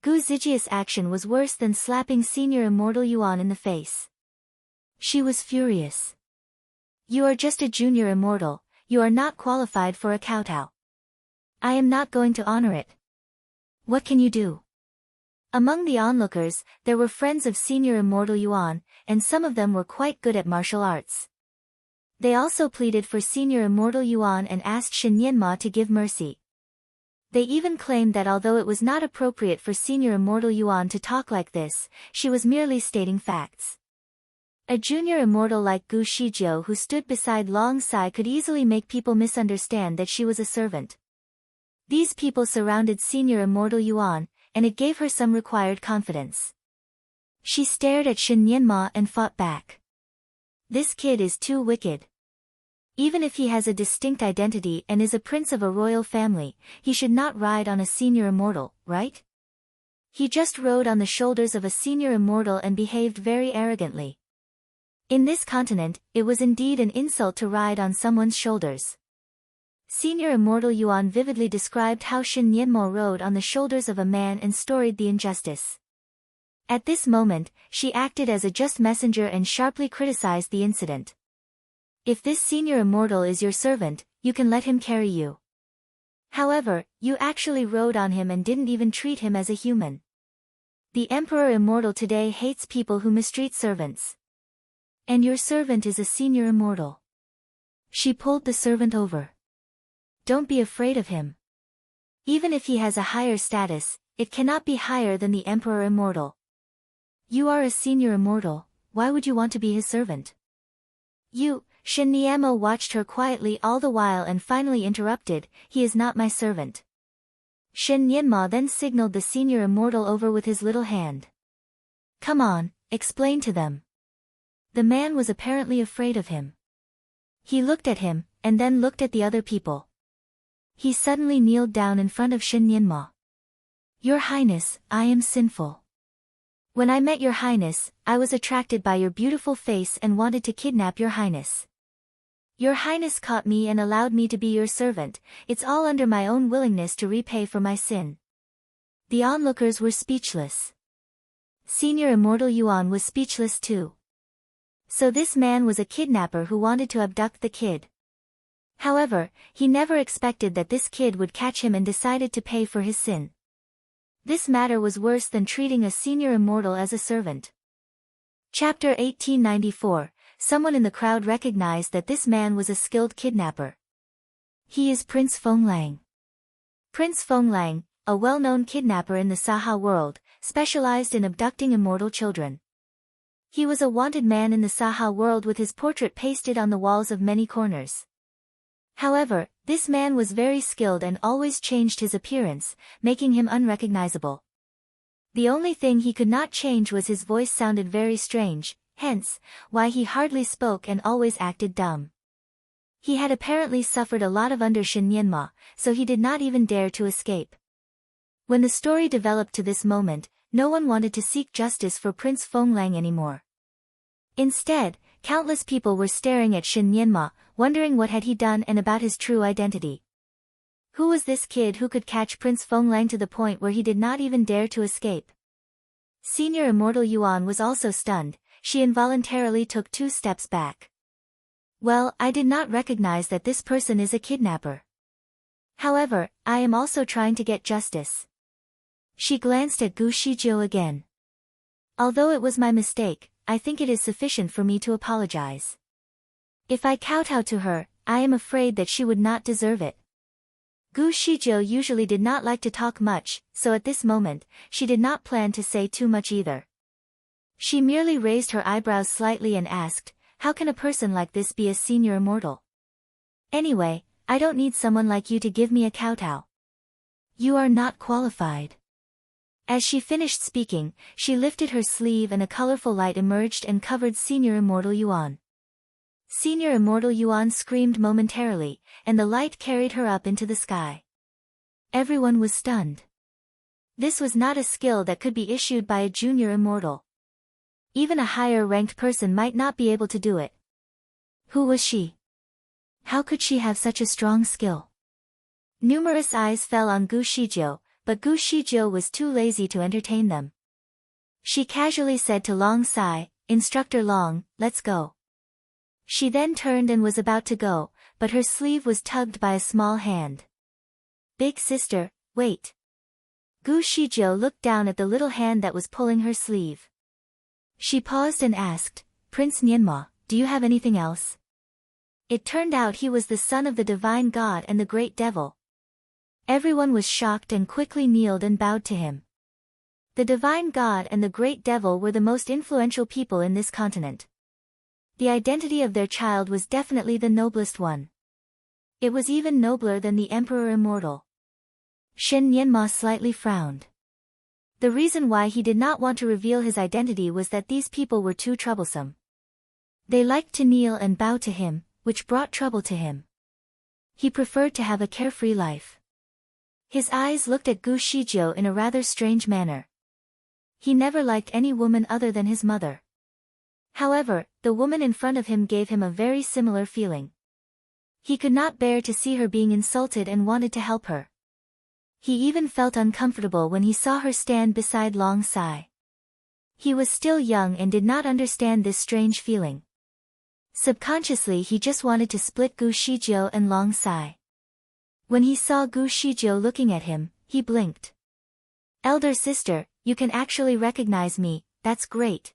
Gu Zijia's action was worse than slapping Senior Immortal Yuan in the face. She was furious. You are just a junior immortal, you are not qualified for a kowtow. I am not going to honor it. What can you do? Among the onlookers, there were friends of Senior Immortal Yuan, and some of them were quite good at martial arts. They also pleaded for Senior Immortal Yuan and asked Shin Nianma to give mercy. They even claimed that although it was not appropriate for Senior Immortal Yuan to talk like this, she was merely stating facts. A junior immortal like Gu Shijiu who stood beside Long Sai could easily make people misunderstand that she was a servant. These people surrounded Senior Immortal Yuan, and it gave her some required confidence. She stared at Shin Nianma and fought back. This kid is too wicked. Even if he has a distinct identity and is a prince of a royal family, he should not ride on a senior immortal, right? He just rode on the shoulders of a senior immortal and behaved very arrogantly. In this continent, it was indeed an insult to ride on someone's shoulders. Senior Immortal Yuan vividly described how Shin Nianma rode on the shoulders of a man and storied the injustice. At this moment, she acted as a just messenger and sharply criticized the incident. If this senior immortal is your servant, you can let him carry you. However, you actually rode on him and didn't even treat him as a human. The Emperor Immortal today hates people who mistreat servants. And your servant is a senior immortal. She pulled the servant over. Don't be afraid of him. Even if he has a higher status, it cannot be higher than the Emperor Immortal. You are a senior immortal, why would you want to be his servant? Shin Nianma watched her quietly all the while and finally interrupted, he is not my servant. Shin Nianma then signaled the senior immortal over with his little hand. Come on, explain to them. The man was apparently afraid of him. He looked at him, and then looked at the other people. He suddenly kneeled down in front of Shin Nianma. Your Highness, I am sinful. When I met your Highness, I was attracted by your beautiful face and wanted to kidnap your Highness. Your Highness caught me and allowed me to be your servant, it's all under my own willingness to repay for my sin. The onlookers were speechless. Senior Immortal Yuan was speechless too. So this man was a kidnapper who wanted to abduct the kid. However, he never expected that this kid would catch him and decided to pay for his sin. This matter was worse than treating a senior immortal as a servant. Chapter 1894. Someone in the crowd recognized that this man was a skilled kidnapper. He is Prince Fenglang. Prince Fenglang, a well-known kidnapper in the Saha world, specialized in abducting immortal children. He was a wanted man in the Saha world with his portrait pasted on the walls of many corners. However, this man was very skilled and always changed his appearance, making him unrecognizable. The only thing he could not change was his voice sounded very strange, hence, why he hardly spoke and always acted dumb. He had apparently suffered a lot under Shen Yanma, so he did not even dare to escape. When the story developed to this moment, no one wanted to seek justice for Prince Fenglang anymore. Instead, countless people were staring at Shen Yanma, wondering what had he done and about his true identity. Who was this kid who could catch Prince Fenglang to the point where he did not even dare to escape? Senior Immortal Yuan was also stunned. She involuntarily took 2 steps back. Well, I did not recognize that this person is a kidnapper. However, I am also trying to get justice. She glanced at Gu Shijiu again. Although it was my mistake, I think it is sufficient for me to apologize. If I kowtow to her, I am afraid that she would not deserve it. Gu Shijiu usually did not like to talk much, so at this moment, she did not plan to say too much either. She merely raised her eyebrows slightly and asked, how can a person like this be a senior immortal? Anyway, I don't need someone like you to give me a kowtow. You are not qualified. As she finished speaking, she lifted her sleeve and a colorful light emerged and covered Senior Immortal Yuan. Senior Immortal Yuan screamed momentarily, and the light carried her up into the sky. Everyone was stunned. This was not a skill that could be issued by a junior immortal. Even a higher-ranked person might not be able to do it. Who was she? How could she have such a strong skill? Numerous eyes fell on Gu Shijiu, but Gu Shijiu was too lazy to entertain them. She casually said to Long Sai, Instructor Long, let's go. She then turned and was about to go, but her sleeve was tugged by a small hand. Big sister, wait. Gu Shijiu looked down at the little hand that was pulling her sleeve. She paused and asked, Prince Nianma, do you have anything else? It turned out he was the son of the divine god and the great devil. Everyone was shocked and quickly kneeled and bowed to him. The divine god and the great devil were the most influential people in this continent. The identity of their child was definitely the noblest one. It was even nobler than the Emperor Immortal. Shen Yanma slightly frowned. The reason why he did not want to reveal his identity was that these people were too troublesome. They liked to kneel and bow to him, which brought trouble to him. He preferred to have a carefree life. His eyes looked at Gu Shijiu in a rather strange manner. He never liked any woman other than his mother. However, the woman in front of him gave him a very similar feeling. He could not bear to see her being insulted and wanted to help her. He even felt uncomfortable when he saw her stand beside Long Sai. He was still young and did not understand this strange feeling. Subconsciously he just wanted to split Gu Shijiu and Long Sai. When he saw Gu Shijiu looking at him, he blinked. Elder sister, you can actually recognize me, that's great.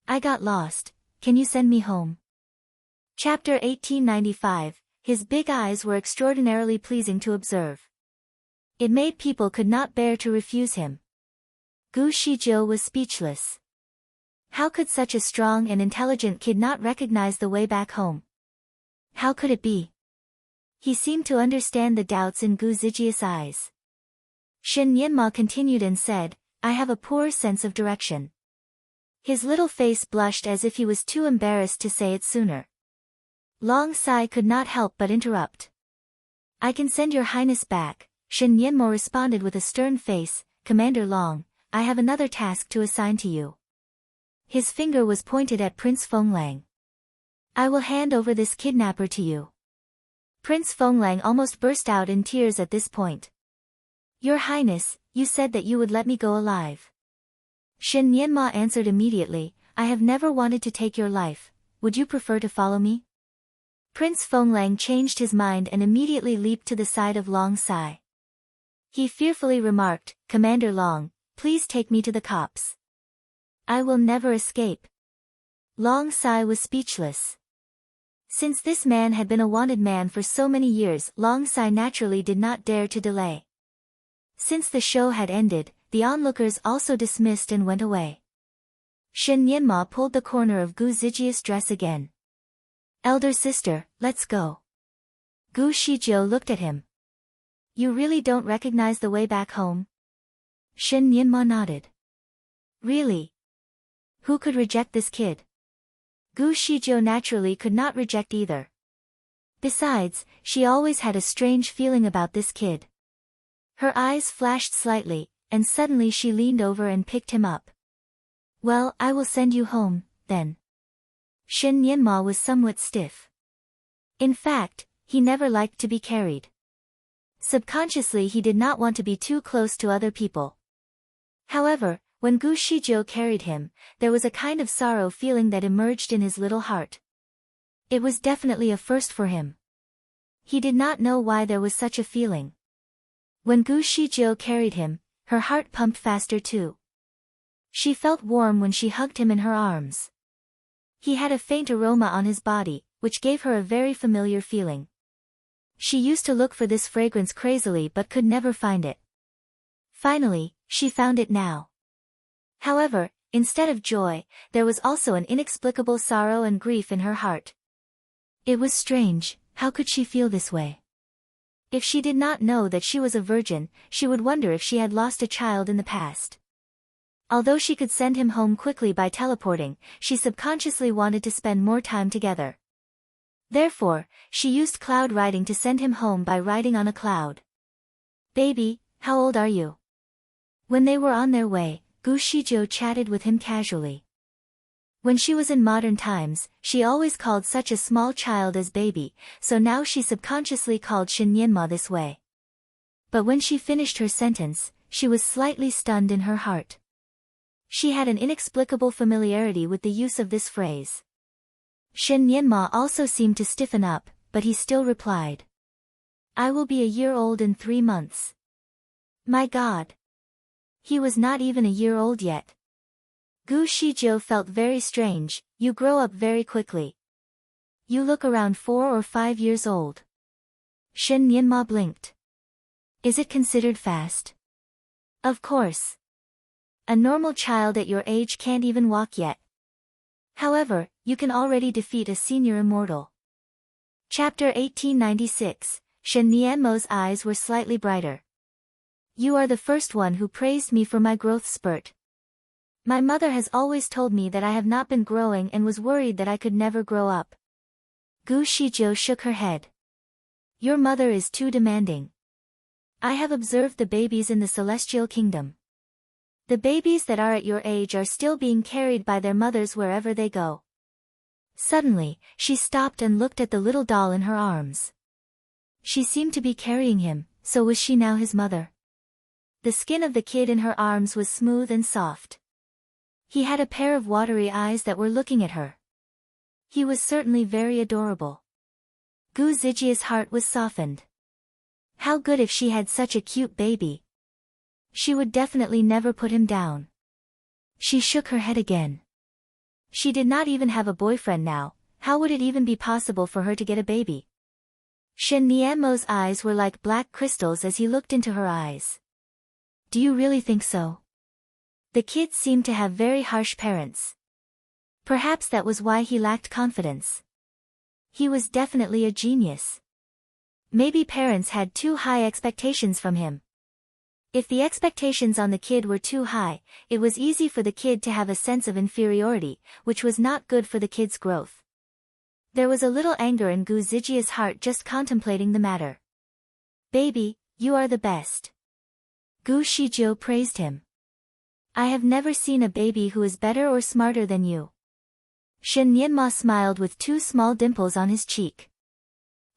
I got lost, can you send me home? Chapter 1895, his big eyes were extraordinarily pleasing to observe. It made people could not bear to refuse him. Gu Shijiu was speechless. How could such a strong and intelligent kid not recognize the way back home? How could it be? He seemed to understand the doubts in Gu Zijia's eyes. Shen Yanma continued and said, I have a poor sense of direction. His little face blushed as if he was too embarrassed to say it sooner. Long Sai could not help but interrupt. I can send your highness back, Shen Yanma responded with a stern face, Commander Long, I have another task to assign to you. His finger was pointed at Prince Fenglang. I will hand over this kidnapper to you. Prince Fenglang almost burst out in tears at this point. Your Highness, you said that you would let me go alive. Shen Nianma answered immediately, I have never wanted to take your life, would you prefer to follow me? Prince Fenglang changed his mind and immediately leaped to the side of Long Sai. He fearfully remarked, Commander Long, please take me to the cops. I will never escape. Long Sai was speechless. Since this man had been a wanted man for so many years, Long Sai naturally did not dare to delay. Since the show had ended, the onlookers also dismissed and went away. Shen Nianma pulled the corner of Gu Zijia's dress again. Elder sister, let's go. Gu Shijiu looked at him. You really don't recognize the way back home? Shen Nianma nodded. Really? Who could reject this kid? Gu Shijiu naturally could not reject either. Besides, she always had a strange feeling about this kid. Her eyes flashed slightly, and suddenly she leaned over and picked him up. Well, I will send you home, then. Shen Nianma was somewhat stiff. In fact, he never liked to be carried. Subconsciously he did not want to be too close to other people. However, when Gu Shijiu carried him, there was a kind of sorrow feeling that emerged in his little heart. It was definitely a first for him. He did not know why there was such a feeling. When Gu Shijiu carried him, her heart pumped faster too. She felt warm when she hugged him in her arms. He had a faint aroma on his body, which gave her a very familiar feeling. She used to look for this fragrance crazily but could never find it. Finally, she found it now. However, instead of joy, there was also an inexplicable sorrow and grief in her heart. It was strange, how could she feel this way? If she did not know that she was a virgin, she would wonder if she had lost a child in the past. Although she could send him home quickly by teleporting, she subconsciously wanted to spend more time together. Therefore, she used cloud riding to send him home by riding on a cloud. Baby, how old are you? When they were on their way, Gu Shijiu chatted with him casually. When she was in modern times, she always called such a small child as baby, so now she subconsciously called Shen Nianma this way. But when she finished her sentence, she was slightly stunned in her heart. She had an inexplicable familiarity with the use of this phrase. Shen Nianma also seemed to stiffen up, but he still replied. I will be a year old in 3 months. My God! He was not even a year old yet. Gu Shijiu felt very strange, you grow up very quickly. You look around 4 or 5 years old. Shen Nianma blinked. Is it considered fast? Of course. A normal child at your age can't even walk yet. However, you can already defeat a senior immortal. Chapter 1896, Shen Nianma's eyes were slightly brighter. You are the first one who praised me for my growth spurt. My mother has always told me that I have not been growing and was worried that I could never grow up. Gu Shijiu shook her head. Your mother is too demanding. I have observed the babies in the celestial kingdom. The babies that are at your age are still being carried by their mothers wherever they go. Suddenly, she stopped and looked at the little doll in her arms. She seemed to be carrying him, so was she now his mother? The skin of the kid in her arms was smooth and soft. He had a pair of watery eyes that were looking at her. He was certainly very adorable. Gu Zijia's heart was softened. How good if she had such a cute baby. She would definitely never put him down. She shook her head again. She did not even have a boyfriend now, how would it even be possible for her to get a baby? Shen Nianmo's eyes were like black crystals as he looked into her eyes. Do you really think so? The kid seemed to have very harsh parents. Perhaps that was why he lacked confidence. He was definitely a genius. Maybe parents had too high expectations from him. If the expectations on the kid were too high, it was easy for the kid to have a sense of inferiority, which was not good for the kid's growth. There was a little anger in Gu Zijia's heart just contemplating the matter. Baby, you are the best. Gu Shijiu praised him. I have never seen a baby who is better or smarter than you. Shin Nianma smiled with two small dimples on his cheek.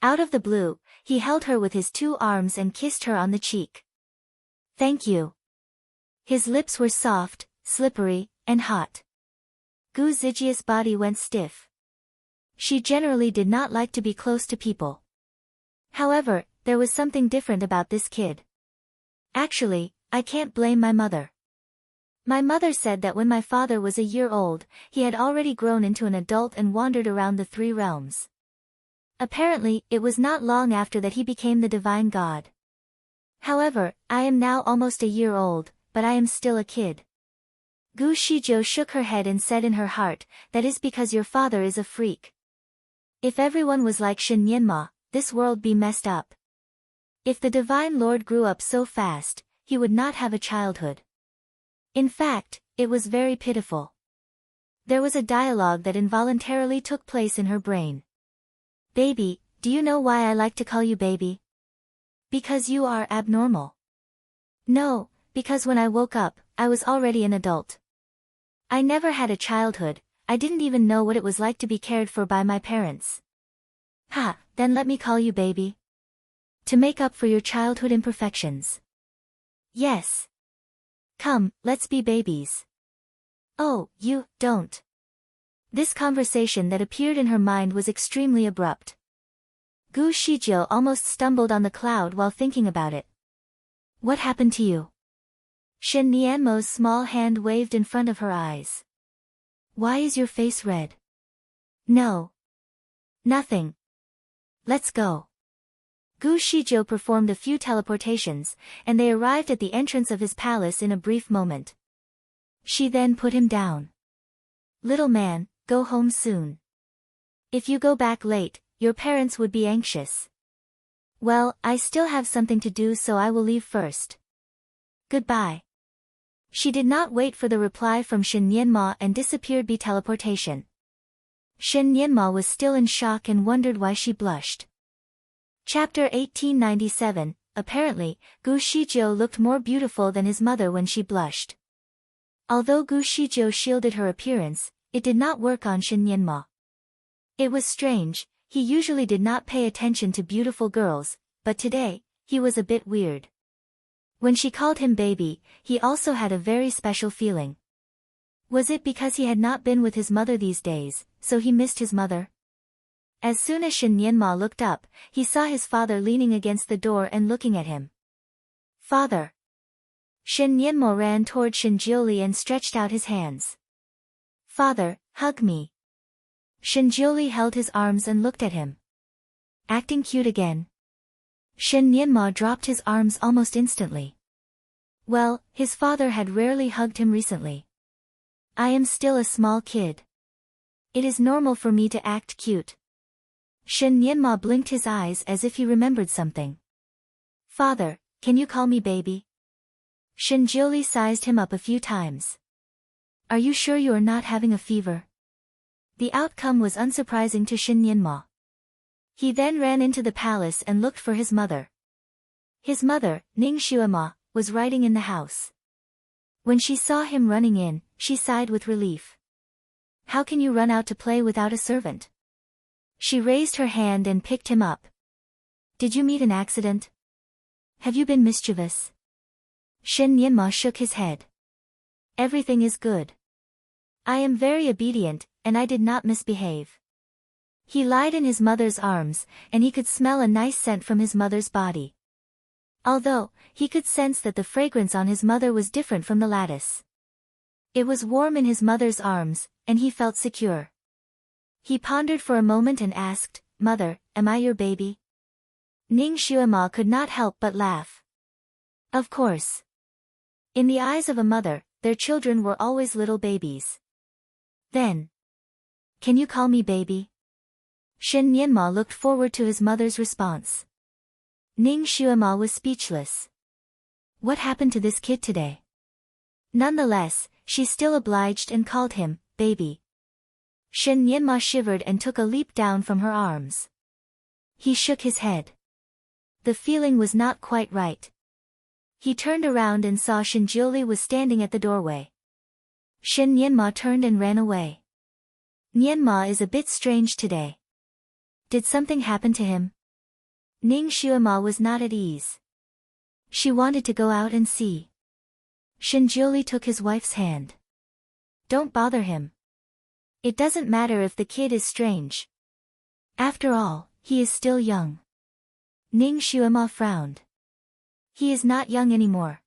Out of the blue, he held her with his two arms and kissed her on the cheek. Thank you. His lips were soft, slippery, and hot. Gu Zijia's body went stiff. She generally did not like to be close to people. However, there was something different about this kid. Actually, I can't blame my mother. My mother said that when my father was a year old, he had already grown into an adult and wandered around the three realms. Apparently, it was not long after that he became the divine god. However, I am now almost a year old, but I am still a kid. Gu Shizhou shook her head and said in her heart, that is because your father is a freak. If everyone was like Shin Nianma, this world be messed up. If the Divine Lord grew up so fast, he would not have a childhood. In fact, it was very pitiful. There was a dialogue that involuntarily took place in her brain. Baby, do you know why I like to call you baby? Because you are abnormal. No, because when I woke up, I was already an adult. I never had a childhood, I didn't even know what it was like to be cared for by my parents. Ha, then let me call you baby. To make up for your childhood imperfections. Yes. Come, let's be babies. Oh, you, don't. This conversation that appeared in her mind was extremely abrupt. Gu Shizhou almost stumbled on the cloud while thinking about it. What happened to you? Shin Nianmo's small hand waved in front of her eyes. Why is your face red? No. Nothing. Let's go. Gu Shizhou performed a few teleportations, and they arrived at the entrance of his palace in a brief moment. She then put him down. Little man, go home soon. If you go back late, your parents would be anxious. Well, I still have something to do, so I will leave first. Goodbye. She did not wait for the reply from Shin Nianma and disappeared by teleportation. Shin Nianma was still in shock and wondered why she blushed. Chapter 1897, apparently, Gu Shizhou looked more beautiful than his mother when she blushed. Although Gu Shizhou shielded her appearance, it did not work on Shin Nianma. It was strange, he usually did not pay attention to beautiful girls, but today, he was a bit weird. When she called him baby, he also had a very special feeling. Was it because he had not been with his mother these days, so he missed his mother? As soon as Shin Nianma looked up, he saw his father leaning against the door and looking at him. Father! Shin Nianma ran toward Shin Jiuli and stretched out his hands. Father, hug me. Shin Jiuli held his arms and looked at him. Acting cute again. Shin Nianma dropped his arms almost instantly. Well, his father had rarely hugged him recently. I am still a small kid. It is normal for me to act cute. Shin Nianma blinked his eyes as if he remembered something. Father, can you call me baby? Shin Jiuli sized him up a few times. Are you sure you are not having a fever? The outcome was unsurprising to Shin Nianma. He then ran into the palace and looked for his mother. His mother, Ning Xuema, was writing in the house. When she saw him running in, she sighed with relief. How can you run out to play without a servant? She raised her hand and picked him up. Did you meet an accident? Have you been mischievous? Shin Nianma shook his head. Everything is good. I am very obedient, and I did not misbehave. He lied in his mother's arms, and he could smell a nice scent from his mother's body. Although, he could sense that the fragrance on his mother was different from the lattice. It was warm in his mother's arms, and he felt secure. He pondered for a moment and asked, Mother, am I your baby? Ning Xuema could not help but laugh. Of course. In the eyes of a mother, their children were always little babies. Then. Can you call me baby? Shin Nianma looked forward to his mother's response. Ning Xuema was speechless. What happened to this kid today? Nonetheless, she still obliged and called him, baby. Shin Nianma shivered and took a leap down from her arms. He shook his head. The feeling was not quite right. He turned around and saw Shin Jiuli was standing at the doorway. Shin Nianma turned and ran away. Nianma is a bit strange today. Did something happen to him? Ning Xuema was not at ease. She wanted to go out and see. Shinjiuli took his wife's hand. Don't bother him. It doesn't matter if the kid is strange. After all, he is still young. Ning Xuema frowned. He is not young anymore.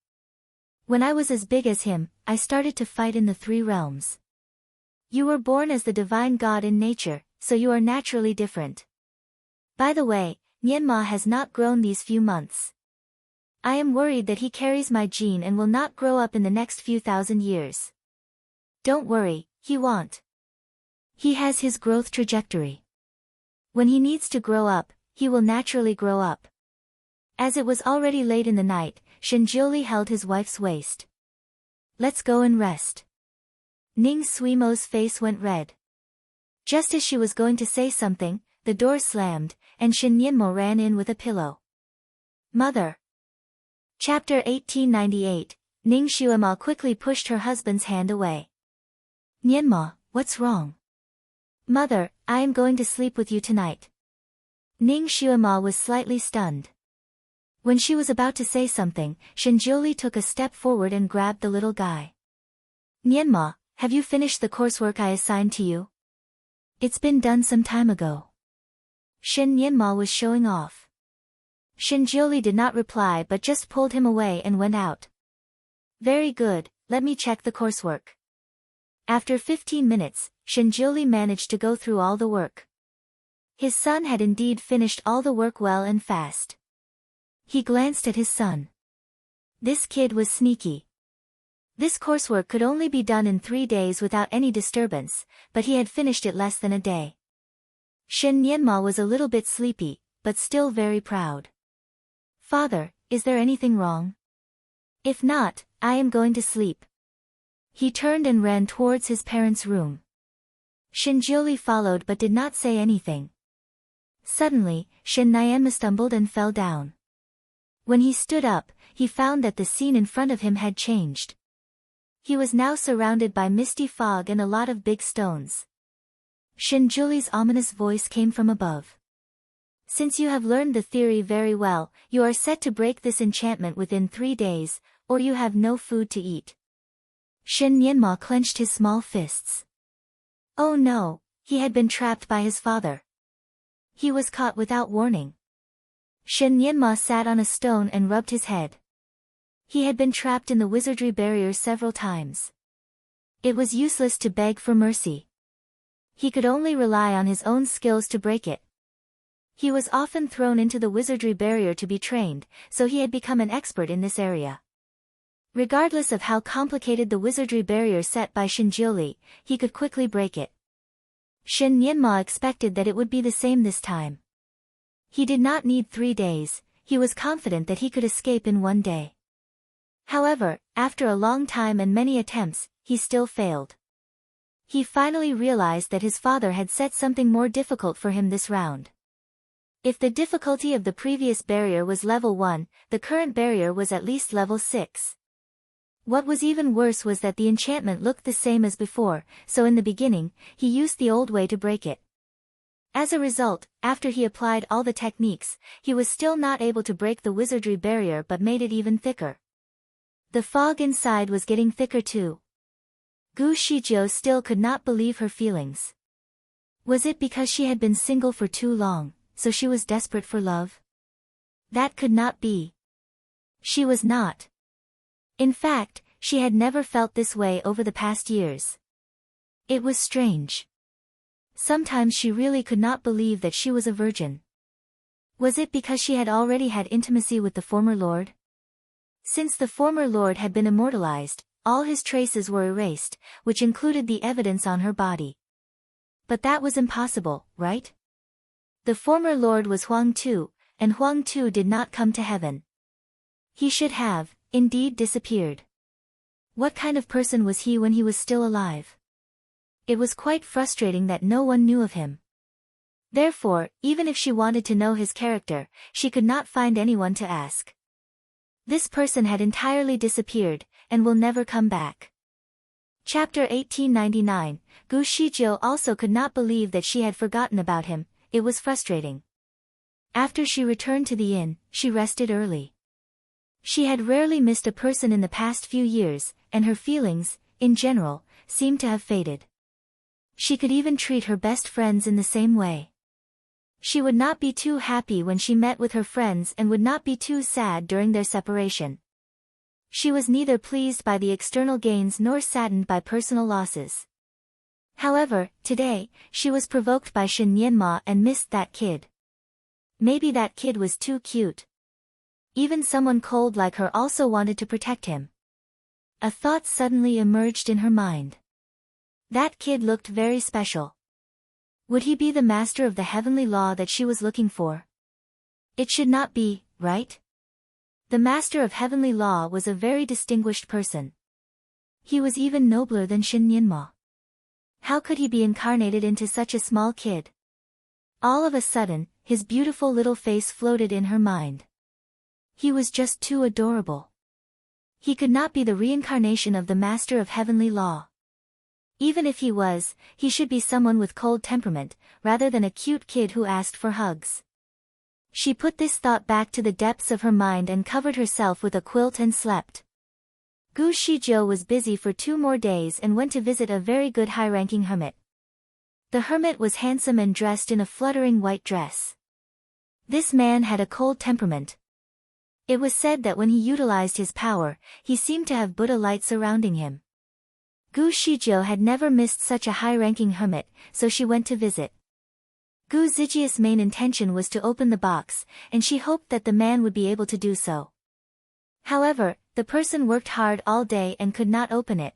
When I was as big as him, I started to fight in the three realms. You were born as the divine god in nature, so you are naturally different. By the way, Nianma has not grown these few months. I am worried that he carries my gene and will not grow up in the next few thousand years. Don't worry, he won't. He has his growth trajectory. When he needs to grow up, he will naturally grow up. As it was already late in the night, Shinjiuli held his wife's waist. Let's go and rest. Ning Suimo's face went red. Just as she was going to say something, the door slammed, and Shin Nianmo ran in with a pillow. Mother. Chapter 1898, Ning Xuema quickly pushed her husband's hand away. Nianma, what's wrong? Mother, I am going to sleep with you tonight. Ning Xuema was slightly stunned. When she was about to say something, Shinjiuli took a step forward and grabbed the little guy. Nianma, have you finished the coursework I assigned to you? It's been done some time ago. Shin Nianma was showing off. Shinjiuli did not reply but just pulled him away and went out. Very good, let me check the coursework. After 15 minutes, Shinjiuli managed to go through all the work. His son had indeed finished all the work well and fast. He glanced at his son. This kid was sneaky. This coursework could only be done in 3 days without any disturbance, but he had finished it less than a day. Shin Nianma was a little bit sleepy, but still very proud. Father, is there anything wrong? If not, I am going to sleep. He turned and ran towards his parents' room. Shinjiuli followed but did not say anything. Suddenly, Shin Nianma stumbled and fell down. When he stood up, he found that the scene in front of him had changed. He was now surrounded by misty fog and a lot of big stones. Shinjiuli's ominous voice came from above. Since you have learned the theory very well, you are set to break this enchantment within 3 days, or you have no food to eat. Shin Nianma clenched his small fists. Oh no, he had been trapped by his father. He was caught without warning. Shin Nianma sat on a stone and rubbed his head. He had been trapped in the wizardry barrier several times. It was useless to beg for mercy. He could only rely on his own skills to break it. He was often thrown into the wizardry barrier to be trained, so he had become an expert in this area. Regardless of how complicated the wizardry barrier set by Shinjiuli, he could quickly break it. Shin Nianma expected that it would be the same this time. He did not need 3 days, he was confident that he could escape in 1 day. However, after a long time and many attempts, he still failed. He finally realized that his father had set something more difficult for him this round. If the difficulty of the previous barrier was level 1, the current barrier was at least level 6. What was even worse was that the enchantment looked the same as before, so in the beginning, he used the old way to break it. As a result, after he applied all the techniques, he was still not able to break the wizardry barrier but made it even thicker. The fog inside was getting thicker too. Gu Shijiu still could not believe her feelings. Was it because she had been single for too long, so she was desperate for love? That could not be. She was not. In fact, she had never felt this way over the past years. It was strange. Sometimes she really could not believe that she was a virgin. Was it because she had already had intimacy with the former lord? Since the former lord had been immortalized, all his traces were erased, which included the evidence on her body. But that was impossible, right? The former lord was Huang Tu, and Huang Tu did not come to heaven. He should have, indeed, disappeared. What kind of person was he when he was still alive? It was quite frustrating that no one knew of him. Therefore, even if she wanted to know his character, she could not find anyone to ask. This person had entirely disappeared, and will never come back. Chapter 1899. Gu Shizhou also could not believe that she had forgotten about him. It was frustrating. After she returned to the inn, she rested early. She had rarely missed a person in the past few years, and her feelings, in general, seemed to have faded. She could even treat her best friends in the same way. She would not be too happy when she met with her friends and would not be too sad during their separation. She was neither pleased by the external gains nor saddened by personal losses. However, today, she was provoked by Shen Nianma and missed that kid. Maybe that kid was too cute. Even someone cold like her also wanted to protect him. A thought suddenly emerged in her mind. That kid looked very special. Would he be the master of the heavenly law that she was looking for? It should not be, right? The master of heavenly law was a very distinguished person. He was even nobler than Shen Nianma. How could he be incarnated into such a small kid? All of a sudden, his beautiful little face floated in her mind. He was just too adorable. He could not be the reincarnation of the master of heavenly law. Even if he was, he should be someone with cold temperament, rather than a cute kid who asked for hugs. She put this thought back to the depths of her mind and covered herself with a quilt and slept. Gu Shizhou was busy for 2 more days and went to visit a very good high-ranking hermit. The hermit was handsome and dressed in a fluttering white dress. This man had a cold temperament. It was said that when he utilized his power, he seemed to have Buddha light surrounding him. Gu Shizhou had never missed such a high-ranking hermit, so she went to visit. Gu Zijia's main intention was to open the box, and she hoped that the man would be able to do so. However, the person worked hard all day and could not open it.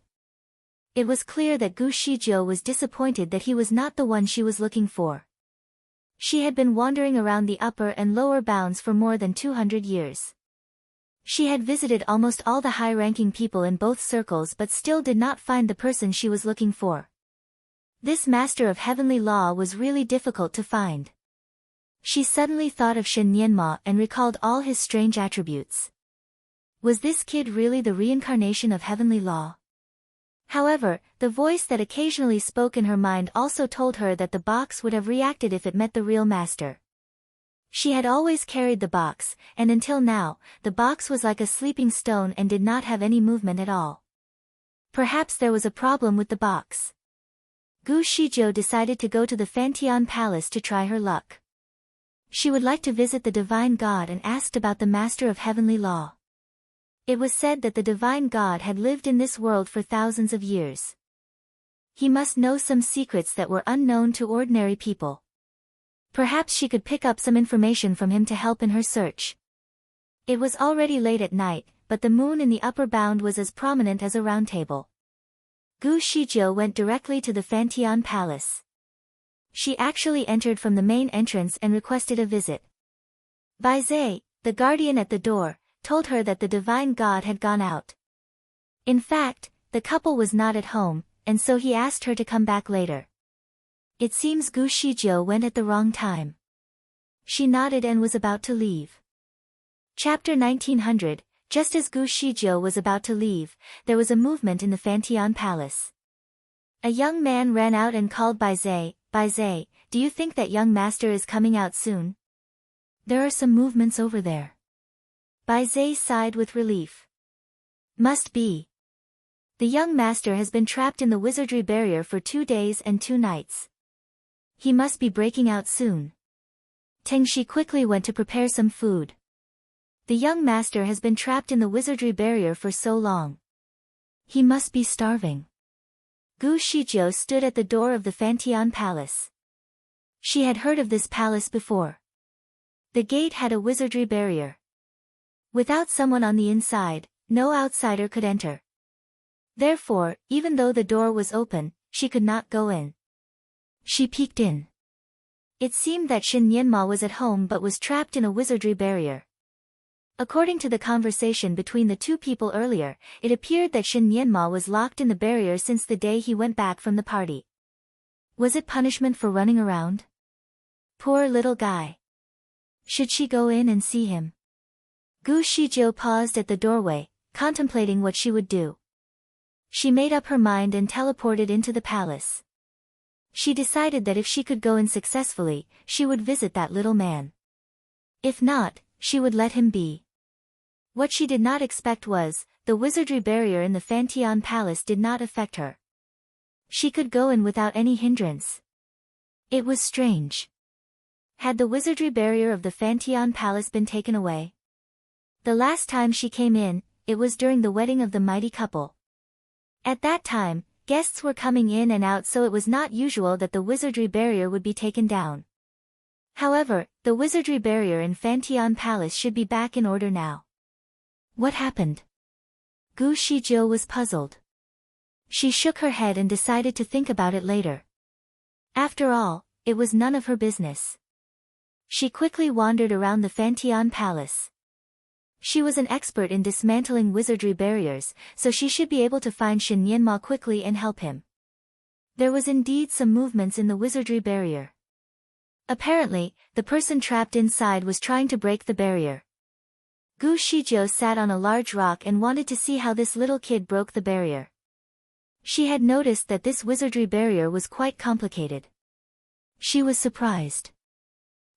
It was clear that Gu Shizhou was disappointed that he was not the one she was looking for. She had been wandering around the upper and lower bounds for more than 200 years. She had visited almost all the high-ranking people in both circles but still did not find the person she was looking for. This master of heavenly law was really difficult to find. She suddenly thought of Shen Nianma and recalled all his strange attributes. Was this kid really the reincarnation of heavenly law? However, the voice that occasionally spoke in her mind also told her that the box would have reacted if it met the real master. She had always carried the box, and until now, the box was like a sleeping stone and did not have any movement at all. Perhaps there was a problem with the box. Gu Shizhou decided to go to the Fantian Palace to try her luck. She would like to visit the Divine God and asked about the Master of Heavenly Law. It was said that the Divine God had lived in this world for thousands of years. He must know some secrets that were unknown to ordinary people. Perhaps she could pick up some information from him to help in her search. It was already late at night, but the moon in the upper bound was as prominent as a round table. Gu Shizhou went directly to the Fantian Palace. She actually entered from the main entrance and requested a visit. Bai Zhe, the guardian at the door, told her that the divine god had gone out. In fact, the couple was not at home, and so he asked her to come back later. It seems Gu Shizhou went at the wrong time. She nodded and was about to leave. Chapter 1900. Just as Gu Shizhou was about to leave, there was a movement in the Fantian Palace. A young man ran out and called Bai Zhe, "Bai Zhe, do you think that young master is coming out soon? There are some movements over there." Bai Zhe sighed with relief. Must be. The young master has been trapped in the wizardry barrier for 2 days and 2 nights. He must be breaking out soon. Tengshi quickly went to prepare some food. The young master has been trapped in the wizardry barrier for so long. He must be starving. Gu Shizhou stood at the door of the Fantian Palace. She had heard of this palace before. The gate had a wizardry barrier. Without someone on the inside, no outsider could enter. Therefore, even though the door was open, she could not go in. She peeked in. It seemed that Shen Nianma was at home but was trapped in a wizardry barrier. According to the conversation between the 2 people earlier, it appeared that Shen Nianma was locked in the barrier since the day he went back from the party. Was it punishment for running around? Poor little guy. Should she go in and see him? Gu Shizhou paused at the doorway, contemplating what she would do. She made up her mind and teleported into the palace. She decided that if she could go in successfully, she would visit that little man. If not, she would let him be. What she did not expect was, the wizardry barrier in the Fantion Palace did not affect her. She could go in without any hindrance. It was strange. Had the wizardry barrier of the Fantion Palace been taken away? The last time she came in, it was during the wedding of the mighty couple. At that time, guests were coming in and out, so it was not usual that the wizardry barrier would be taken down. However, the wizardry barrier in Fantion Palace should be back in order now. What happened? Gu Shijiu was puzzled. She shook her head and decided to think about it later. After all, it was none of her business. She quickly wandered around the Fantion Palace. She was an expert in dismantling wizardry barriers, so she should be able to find Shen Yanma quickly and help him. There was indeed some movements in the wizardry barrier. Apparently, the person trapped inside was trying to break the barrier. Gu Shijiu sat on a large rock and wanted to see how this little kid broke the barrier. She had noticed that this wizardry barrier was quite complicated. She was surprised.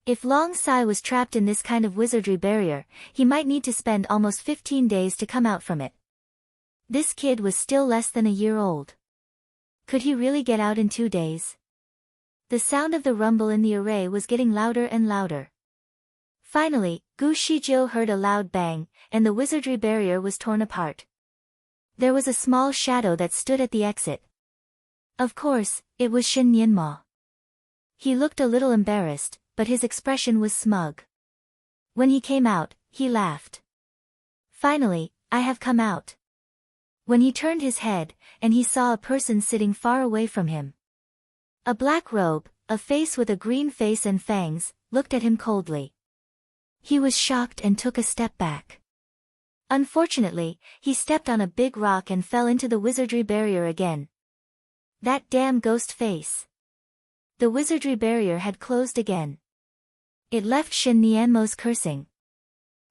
If Long Sai was trapped in this kind of wizardry barrier, he might need to spend almost 15 days to come out from it. This kid was still less than a year old. Could he really get out in 2 days? The sound of the rumble in the array was getting louder and louder. Finally, Gu Shijiu heard a loud bang, and the wizardry barrier was torn apart. There was a small shadow that stood at the exit. Of course, it was Shen Yanma. He looked a little embarrassed, but his expression was smug. When he came out, he laughed. Finally, I have come out. When he turned his head, and he saw a person sitting far away from him. A black robe, a face with a green face and fangs, looked at him coldly. He was shocked and took a step back. Unfortunately, he stepped on a big rock and fell into the wizardry barrier again. That damn ghost face. The wizardry barrier had closed again. It left Shen Nianmo's cursing.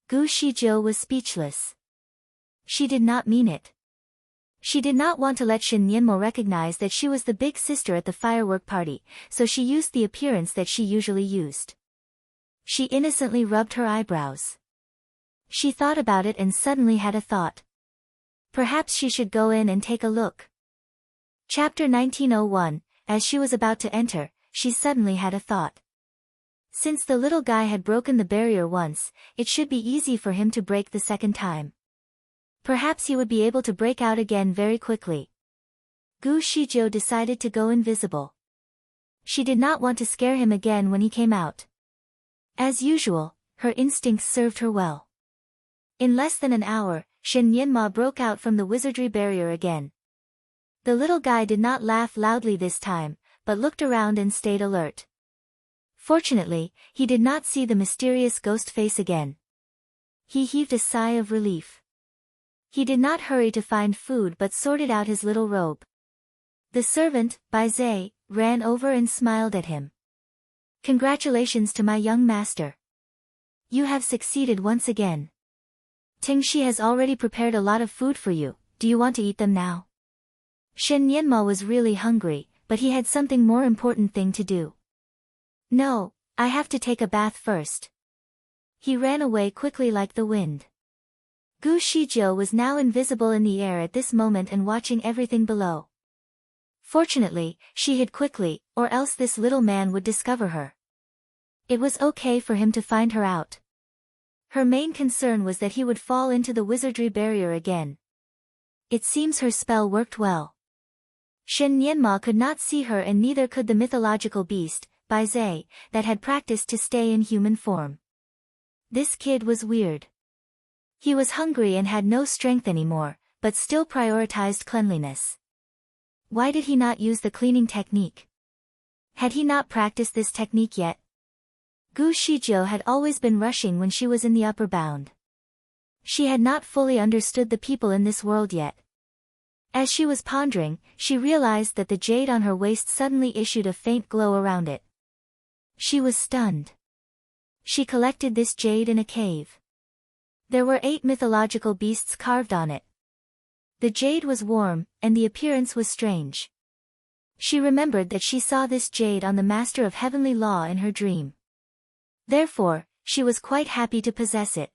Gu Shijiu was speechless. She did not mean it. She did not want to let Shen Nianmo recognize that she was the big sister at the firework party, so she used the appearance that she usually used. She innocently rubbed her eyebrows. She thought about it and suddenly had a thought. Perhaps she should go in and take a look. Chapter 1901, as she was about to enter, she suddenly had a thought. Since the little guy had broken the barrier once, it should be easy for him to break the second time. Perhaps he would be able to break out again very quickly. Gu Shijiu decided to go invisible. She did not want to scare him again when he came out. As usual, her instincts served her well. In less than an hour, Shen Yanma broke out from the wizardry barrier again. The little guy did not laugh loudly this time, but looked around and stayed alert. Fortunately, he did not see the mysterious ghost face again. He heaved a sigh of relief. He did not hurry to find food but sorted out his little robe. The servant, Bai Zhe, ran over and smiled at him. Congratulations to my young master. You have succeeded once again. Tingxi has already prepared a lot of food for you, do you want to eat them now? Shen Yanma was really hungry, but he had something more important thing to do. No, I have to take a bath first. He ran away quickly like the wind. Gu Shijiu was now invisible in the air at this moment and watching everything below. Fortunately, she hid quickly, or else this little man would discover her. It was okay for him to find her out. Her main concern was that he would fall into the wizardry barrier again. It seems her spell worked well. Shen Yanma could not see her and neither could the mythological beast, Bai Zhe, that had practiced to stay in human form. This kid was weird. He was hungry and had no strength anymore, but still prioritized cleanliness. Why did he not use the cleaning technique? Had he not practiced this technique yet? Gu Shijiu had always been rushing when she was in the upper bound. She had not fully understood the people in this world yet. As she was pondering, she realized that the jade on her waist suddenly issued a faint glow around it. She was stunned. She collected this jade in a cave. There were 8 mythological beasts carved on it. The jade was warm, and the appearance was strange. She remembered that she saw this jade on the Master of Heavenly Law in her dream. Therefore, she was quite happy to possess it.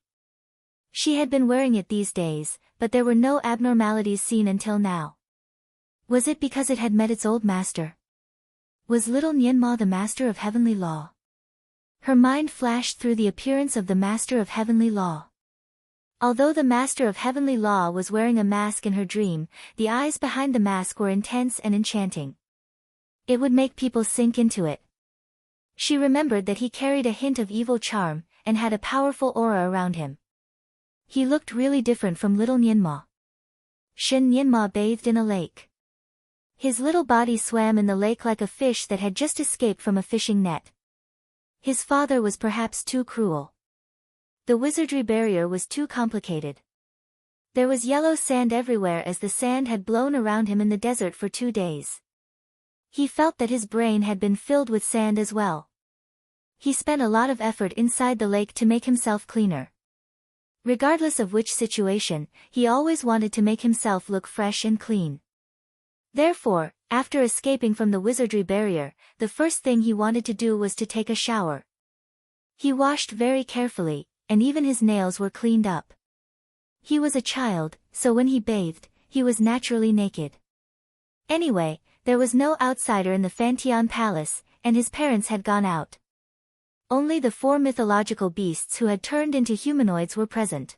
She had been wearing it these days, but there were no abnormalities seen until now. Was it because it had met its old master? Was little Nianma the Master of Heavenly Law? Her mind flashed through the appearance of the Master of Heavenly Law. Although the Master of Heavenly Law was wearing a mask in her dream, the eyes behind the mask were intense and enchanting. It would make people sink into it. She remembered that he carried a hint of evil charm, and had a powerful aura around him. He looked really different from little Nianma. Shen Nianma bathed in a lake. His little body swam in the lake like a fish that had just escaped from a fishing net. His father was perhaps too cruel. The wizardry barrier was too complicated. There was yellow sand everywhere as the sand had blown around him in the desert for 2 days. He felt that his brain had been filled with sand as well. He spent a lot of effort inside the lake to make himself cleaner. Regardless of which situation, he always wanted to make himself look fresh and clean. Therefore, after escaping from the wizardry barrier, the first thing he wanted to do was to take a shower. He washed very carefully, and even his nails were cleaned up. He was a child, so when he bathed, he was naturally naked. Anyway, there was no outsider in the Fantian Palace, and his parents had gone out. Only the 4 mythological beasts who had turned into humanoids were present.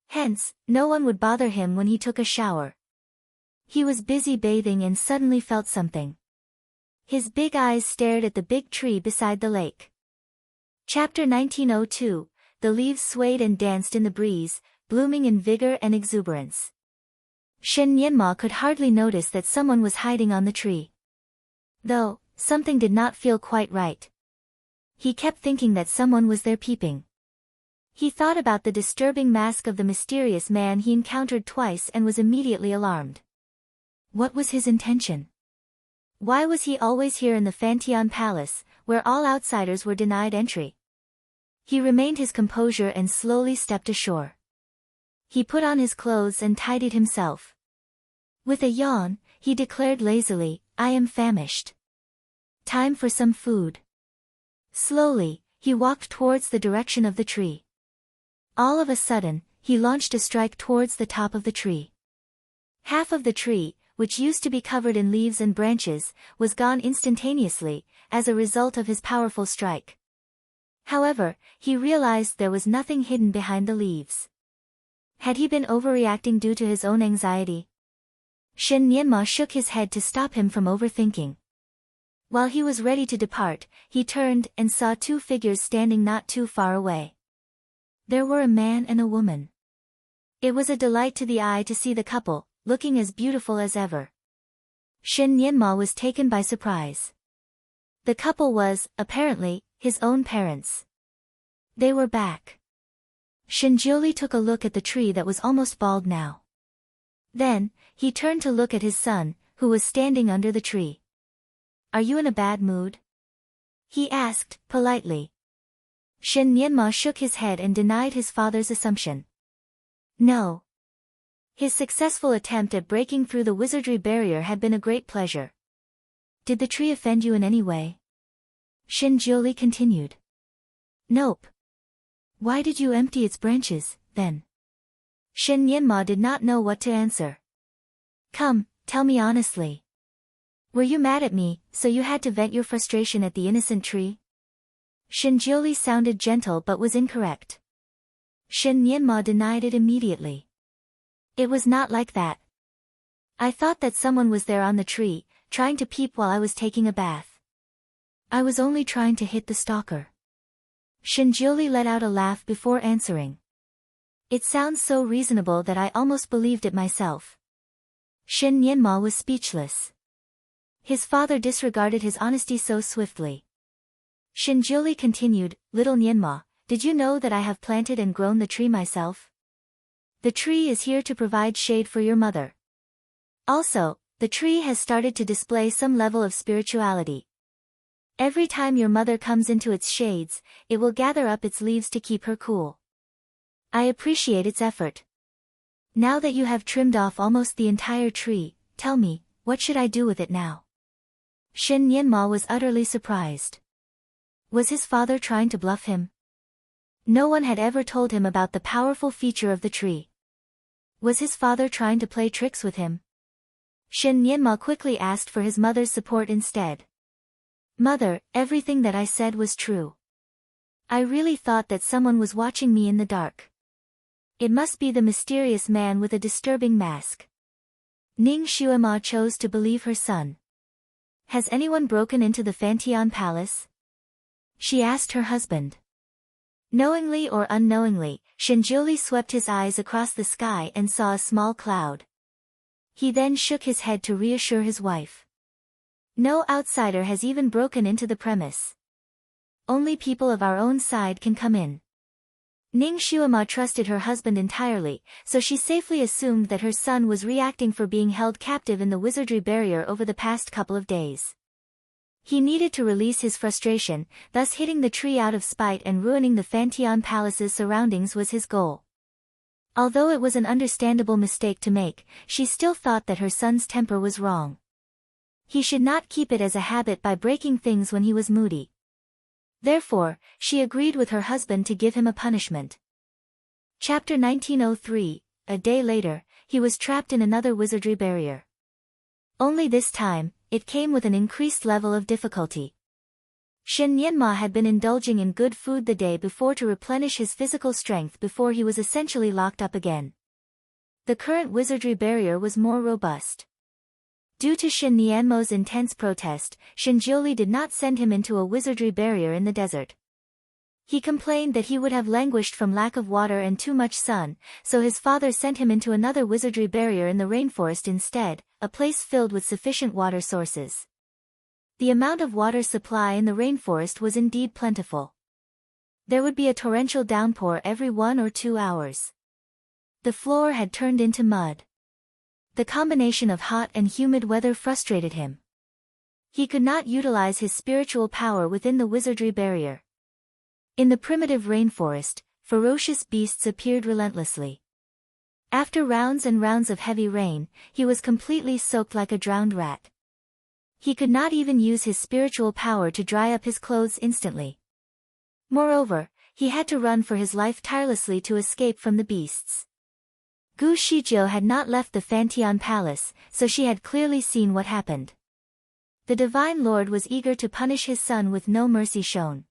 Hence, no one would bother him when he took a shower. He was busy bathing and suddenly felt something. His big eyes stared at the big tree beside the lake. Chapter 1902. The leaves swayed and danced in the breeze, blooming in vigor and exuberance. Shen Nianma could hardly notice that someone was hiding on the tree. Though, something did not feel quite right. He kept thinking that someone was there peeping. He thought about the disturbing mask of the mysterious man he encountered twice and was immediately alarmed. What was his intention? Why was he always here in the Fantian Palace, where all outsiders were denied entry? He remained his composure and slowly stepped ashore. He put on his clothes and tidied himself. With a yawn, he declared lazily, "I am famished. Time for some food." Slowly, he walked towards the direction of the tree. All of a sudden, he launched a strike towards the top of the tree. Half of the tree, which used to be covered in leaves and branches, was gone instantaneously, as a result of his powerful strike. However, he realized there was nothing hidden behind the leaves. Had he been overreacting due to his own anxiety? Shen Nianma shook his head to stop him from overthinking. While he was ready to depart, he turned and saw 2 figures standing not too far away. There were a man and a woman. It was a delight to the eye to see the couple, looking as beautiful as ever. Shen Nianma was taken by surprise. The couple was, apparently, his own parents. They were back. Shinjioli took a look at the tree that was almost bald now. Then, he turned to look at his son, who was standing under the tree. "Are you in a bad mood?" he asked, politely. Shen Nianma shook his head and denied his father's assumption. No. His successful attempt at breaking through the wizardry barrier had been a great pleasure. Did the tree offend you in any way? Shinjioli continued. Nope. Why did you empty its branches, then? Shen Nianma did not know what to answer. Come, tell me honestly. Were you mad at me, so you had to vent your frustration at the innocent tree? Shinjioli sounded gentle but was incorrect. Shen Nianma denied it immediately. It was not like that. I thought that someone was there on the tree, trying to peep while I was taking a bath. I was only trying to hit the stalker. Shinjioli let out a laugh before answering. It sounds so reasonable that I almost believed it myself. Shen Nianma was speechless. His father disregarded his honesty so swiftly. Shinjioli continued, Little Nianma, did you know that I have planted and grown the tree myself? The tree is here to provide shade for your mother. Also, the tree has started to display some level of spirituality. Every time your mother comes into its shades, it will gather up its leaves to keep her cool. I appreciate its effort. Now that you have trimmed off almost the entire tree, tell me, what should I do with it now? Shen Nianma was utterly surprised. Was his father trying to bluff him? No one had ever told him about the powerful feature of the tree. Was his father trying to play tricks with him? Shen Nianma quickly asked for his mother's support instead. Mother, everything that I said was true. I really thought that someone was watching me in the dark. It must be the mysterious man with a disturbing mask. Ning Xuema chose to believe her son. Has anyone broken into the Fantian Palace? She asked her husband. Knowingly or unknowingly, Shenjiuli swept his eyes across the sky and saw a small cloud. He then shook his head to reassure his wife. No outsider has even broken into the premise. Only people of our own side can come in. Ning Xuema trusted her husband entirely, so she safely assumed that her son was reacting for being held captive in the wizardry barrier over the past couple of days. He needed to release his frustration, thus hitting the tree out of spite and ruining the Fantian Palace's surroundings was his goal. Although it was an understandable mistake to make, she still thought that her son's temper was wrong. He should not keep it as a habit by breaking things when he was moody. Therefore, she agreed with her husband to give him a punishment. Chapter 1903, a day later, he was trapped in another wizardry barrier. Only this time, it came with an increased level of difficulty. Shen Nianma had been indulging in good food the day before to replenish his physical strength before he was essentially locked up again. The current wizardry barrier was more robust. Due to Shen Nianmo's intense protest, Shenjiuli did not send him into a wizardry barrier in the desert. He complained that he would have languished from lack of water and too much sun, so his father sent him into another wizardry barrier in the rainforest instead, a place filled with sufficient water sources. The amount of water supply in the rainforest was indeed plentiful. There would be a torrential downpour every 1 or 2 hours. The floor had turned into mud. The combination of hot and humid weather frustrated him. He could not utilize his spiritual power within the wizardry barrier. In the primitive rainforest, ferocious beasts appeared relentlessly. After rounds and rounds of heavy rain, he was completely soaked like a drowned rat. He could not even use his spiritual power to dry up his clothes instantly. Moreover, he had to run for his life tirelessly to escape from the beasts. Gu Shizhou had not left the Fantian Palace, so she had clearly seen what happened. The Divine Lord was eager to punish his son with no mercy shown.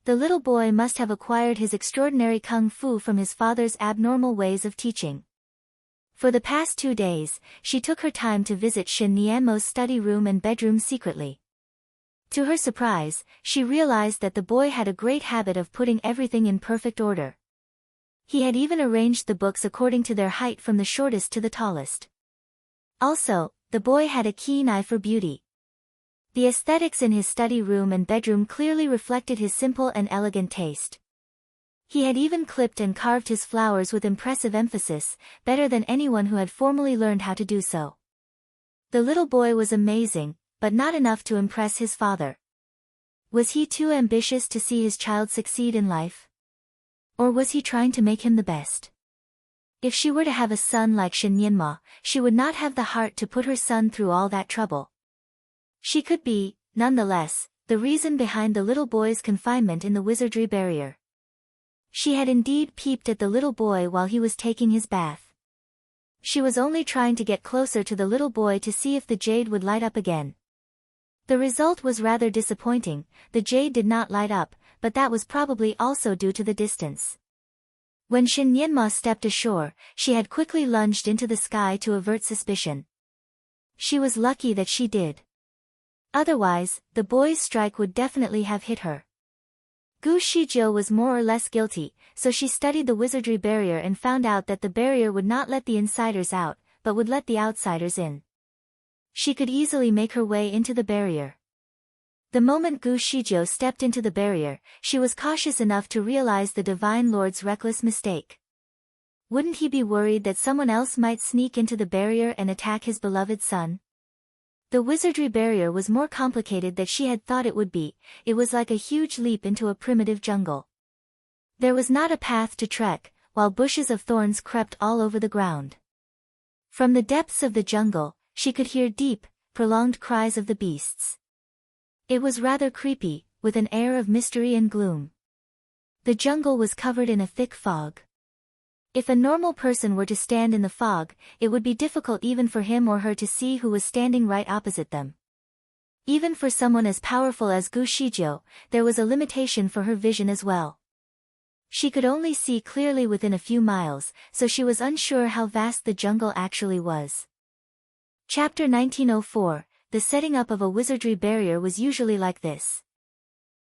The little boy must have acquired his extraordinary kung fu from his father's abnormal ways of teaching. For the past 2 days, she took her time to visit Shen Nianmo's study room and bedroom secretly. To her surprise, she realized that the boy had a great habit of putting everything in perfect order. He had even arranged the books according to their height from the shortest to the tallest. Also, the boy had a keen eye for beauty. The aesthetics in his study room and bedroom clearly reflected his simple and elegant taste. He had even clipped and carved his flowers with impressive emphasis, better than anyone who had formally learned how to do so. The little boy was amazing, but not enough to impress his father. Was he too ambitious to see his child succeed in life? Or was he trying to make him the best? If she were to have a son like Shen Nianma, she would not have the heart to put her son through all that trouble. She could be, nonetheless, the reason behind the little boy's confinement in the wizardry barrier. She had indeed peeped at the little boy while he was taking his bath. She was only trying to get closer to the little boy to see if the jade would light up again. The result was rather disappointing. The jade did not light up, but that was probably also due to the distance. When Shen Nianma stepped ashore, she had quickly lunged into the sky to avert suspicion. She was lucky that she did. Otherwise, the boy's strike would definitely have hit her. Gu Shizhou was more or less guilty, so she studied the wizardry barrier and found out that the barrier would not let the insiders out, but would let the outsiders in. She could easily make her way into the barrier. The moment Gu Shizhou stepped into the barrier, she was cautious enough to realize the Divine Lord's reckless mistake. Wouldn't he be worried that someone else might sneak into the barrier and attack his beloved son? The wizardry barrier was more complicated than she had thought it would be. It was like a huge leap into a primitive jungle. There was not a path to trek, while bushes of thorns crept all over the ground. From the depths of the jungle, she could hear deep, prolonged cries of the beasts. It was rather creepy, with an air of mystery and gloom. The jungle was covered in a thick fog. If a normal person were to stand in the fog, it would be difficult even for him or her to see who was standing right opposite them. Even for someone as powerful as Gu Shijiu, there was a limitation for her vision as well. She could only see clearly within a few miles, so she was unsure how vast the jungle actually was. Chapter 1904, The setting up of a wizardry barrier was usually like this.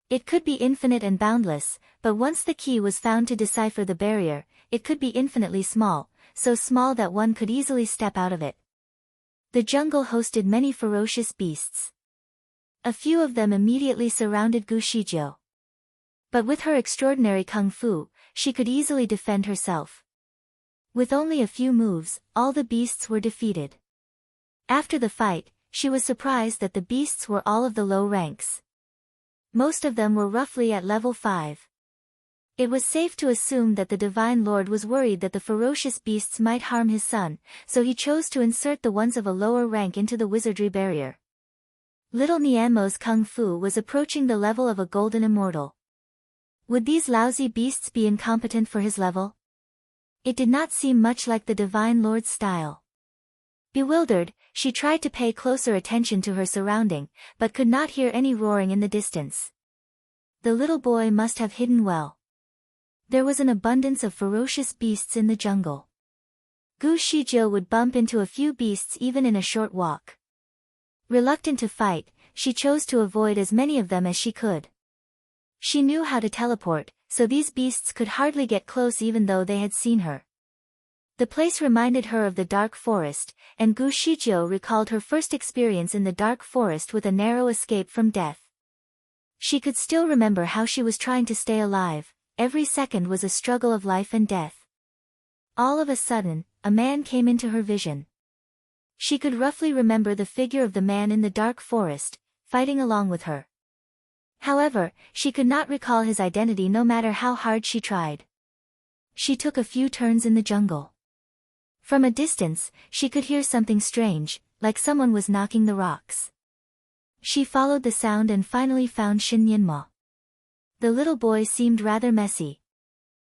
It could be infinite and boundless, but once the key was found to decipher the barrier, it could be infinitely small, so small that one could easily step out of it. The jungle hosted many ferocious beasts. A few of them immediately surrounded Gu Shijiu. But with her extraordinary kung fu, she could easily defend herself. With only a few moves, all the beasts were defeated. After the fight, she was surprised that the beasts were all of the low ranks. Most of them were roughly at level 5. It was safe to assume that the Divine Lord was worried that the ferocious beasts might harm his son, so he chose to insert the ones of a lower rank into the wizardry barrier. Little Nianmo's kung fu was approaching the level of a golden immortal. Would these lousy beasts be incompetent for his level? It did not seem much like the Divine Lord's style. Bewildered, she tried to pay closer attention to her surrounding, but could not hear any roaring in the distance. The little boy must have hidden well. There was an abundance of ferocious beasts in the jungle. Gu Shijiu would bump into a few beasts even in a short walk. Reluctant to fight, she chose to avoid as many of them as she could. She knew how to teleport, so these beasts could hardly get close even though they had seen her. The place reminded her of the dark forest, and Gu Shijiu recalled her first experience in the dark forest with a narrow escape from death. She could still remember how she was trying to stay alive, every second was a struggle of life and death. All of a sudden, a man came into her vision. She could roughly remember the figure of the man in the dark forest, fighting along with her. However, she could not recall his identity no matter how hard she tried. She took a few turns in the jungle. From a distance, she could hear something strange, like someone was knocking the rocks. She followed the sound and finally found Shin Yinma. The little boy seemed rather messy.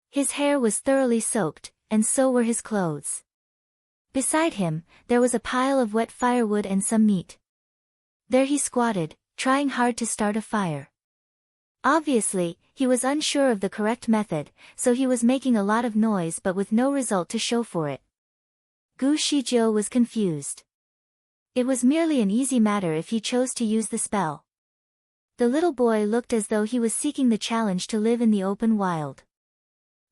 His hair was thoroughly soaked, and so were his clothes. Beside him, there was a pile of wet firewood and some meat. There he squatted, trying hard to start a fire. Obviously, he was unsure of the correct method, so he was making a lot of noise but with no result to show for it. Gu Shijiu was confused. It was merely an easy matter if he chose to use the spell. The little boy looked as though he was seeking the challenge to live in the open wild.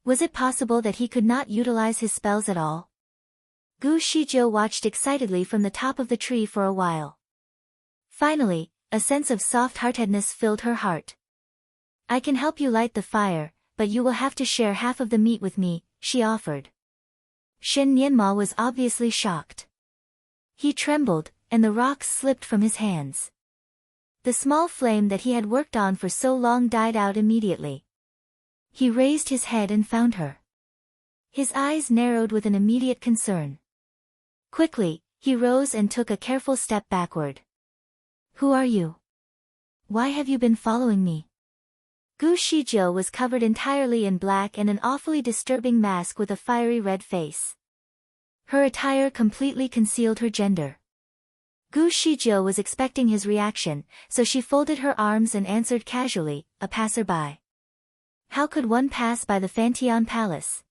Was it possible that he could not utilize his spells at all? Gu Shijiu watched excitedly from the top of the tree for a while. Finally, a sense of soft-heartedness filled her heart. "I can help you light the fire, but you will have to share half of the meat with me," she offered. Shin Nianma was obviously shocked. He trembled, and the rocks slipped from his hands. The small flame that he had worked on for so long died out immediately. He raised his head and found her. His eyes narrowed with an immediate concern. Quickly, he rose and took a careful step backward. "Who are you? Why have you been following me?" Gu Shijiu was covered entirely in black and an awfully disturbing mask with a fiery red face. Her attire completely concealed her gender. Gu Shijiu was expecting his reaction, so she folded her arms and answered casually, "A passerby." How could one pass by the Fantian Palace?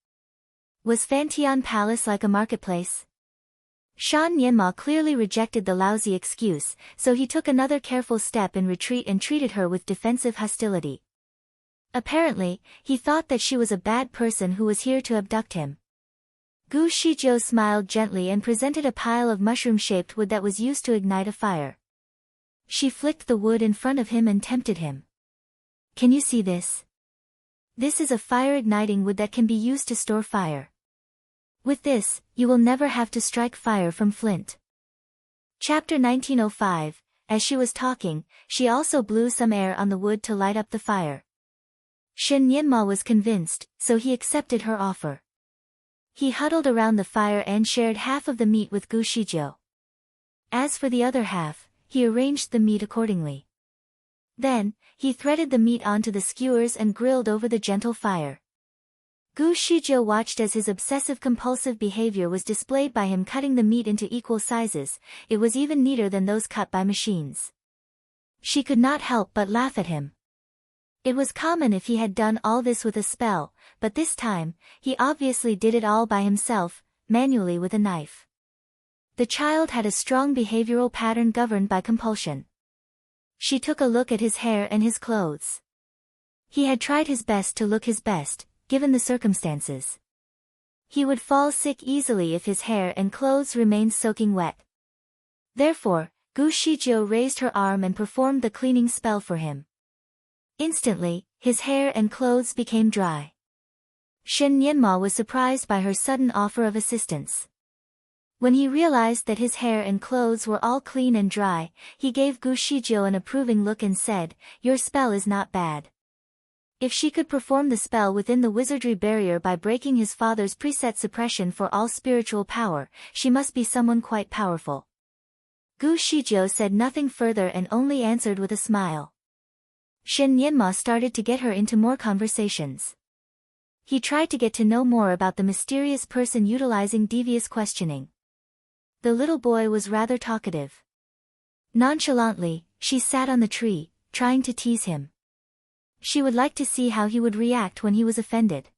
Was Fantian Palace like a marketplace? Shan Nianma clearly rejected the lousy excuse, so he took another careful step in retreat and treated her with defensive hostility. Apparently, he thought that she was a bad person who was here to abduct him. Gu Shijiu smiled gently and presented a pile of mushroom-shaped wood that was used to ignite a fire. She flicked the wood in front of him and tempted him. "Can you see this? This is a fire-igniting wood that can be used to store fire. With this, you will never have to strike fire from flint." Chapter 1905, As she was talking, she also blew some air on the wood to light up the fire. Shin Yinma was convinced, so he accepted her offer. He huddled around the fire and shared half of the meat with Gu Shijiu. As for the other half, he arranged the meat accordingly. Then, he threaded the meat onto the skewers and grilled over the gentle fire. Gu Shijiu watched as his obsessive-compulsive behavior was displayed by him cutting the meat into equal sizes. It was even neater than those cut by machines. She could not help but laugh at him. It was common if he had done all this with a spell, but this time, he obviously did it all by himself, manually with a knife. The child had a strong behavioral pattern governed by compulsion. She took a look at his hair and his clothes. He had tried his best to look his best, given the circumstances. He would fall sick easily if his hair and clothes remained soaking wet. Therefore, Gu Shijiu raised her arm and performed the cleaning spell for him. Instantly, his hair and clothes became dry. Shen Nianma was surprised by her sudden offer of assistance. When he realized that his hair and clothes were all clean and dry, he gave Gu Shijiu an approving look and said, "Your spell is not bad." If she could perform the spell within the wizardry barrier by breaking his father's preset suppression for all spiritual power, she must be someone quite powerful. Gu Shijiu said nothing further and only answered with a smile. Shen Nianma started to get her into more conversations. He tried to get to know more about the mysterious person utilizing devious questioning. The little boy was rather talkative. Nonchalantly, she sat on the tree, trying to tease him. She would like to see how he would react when he was offended.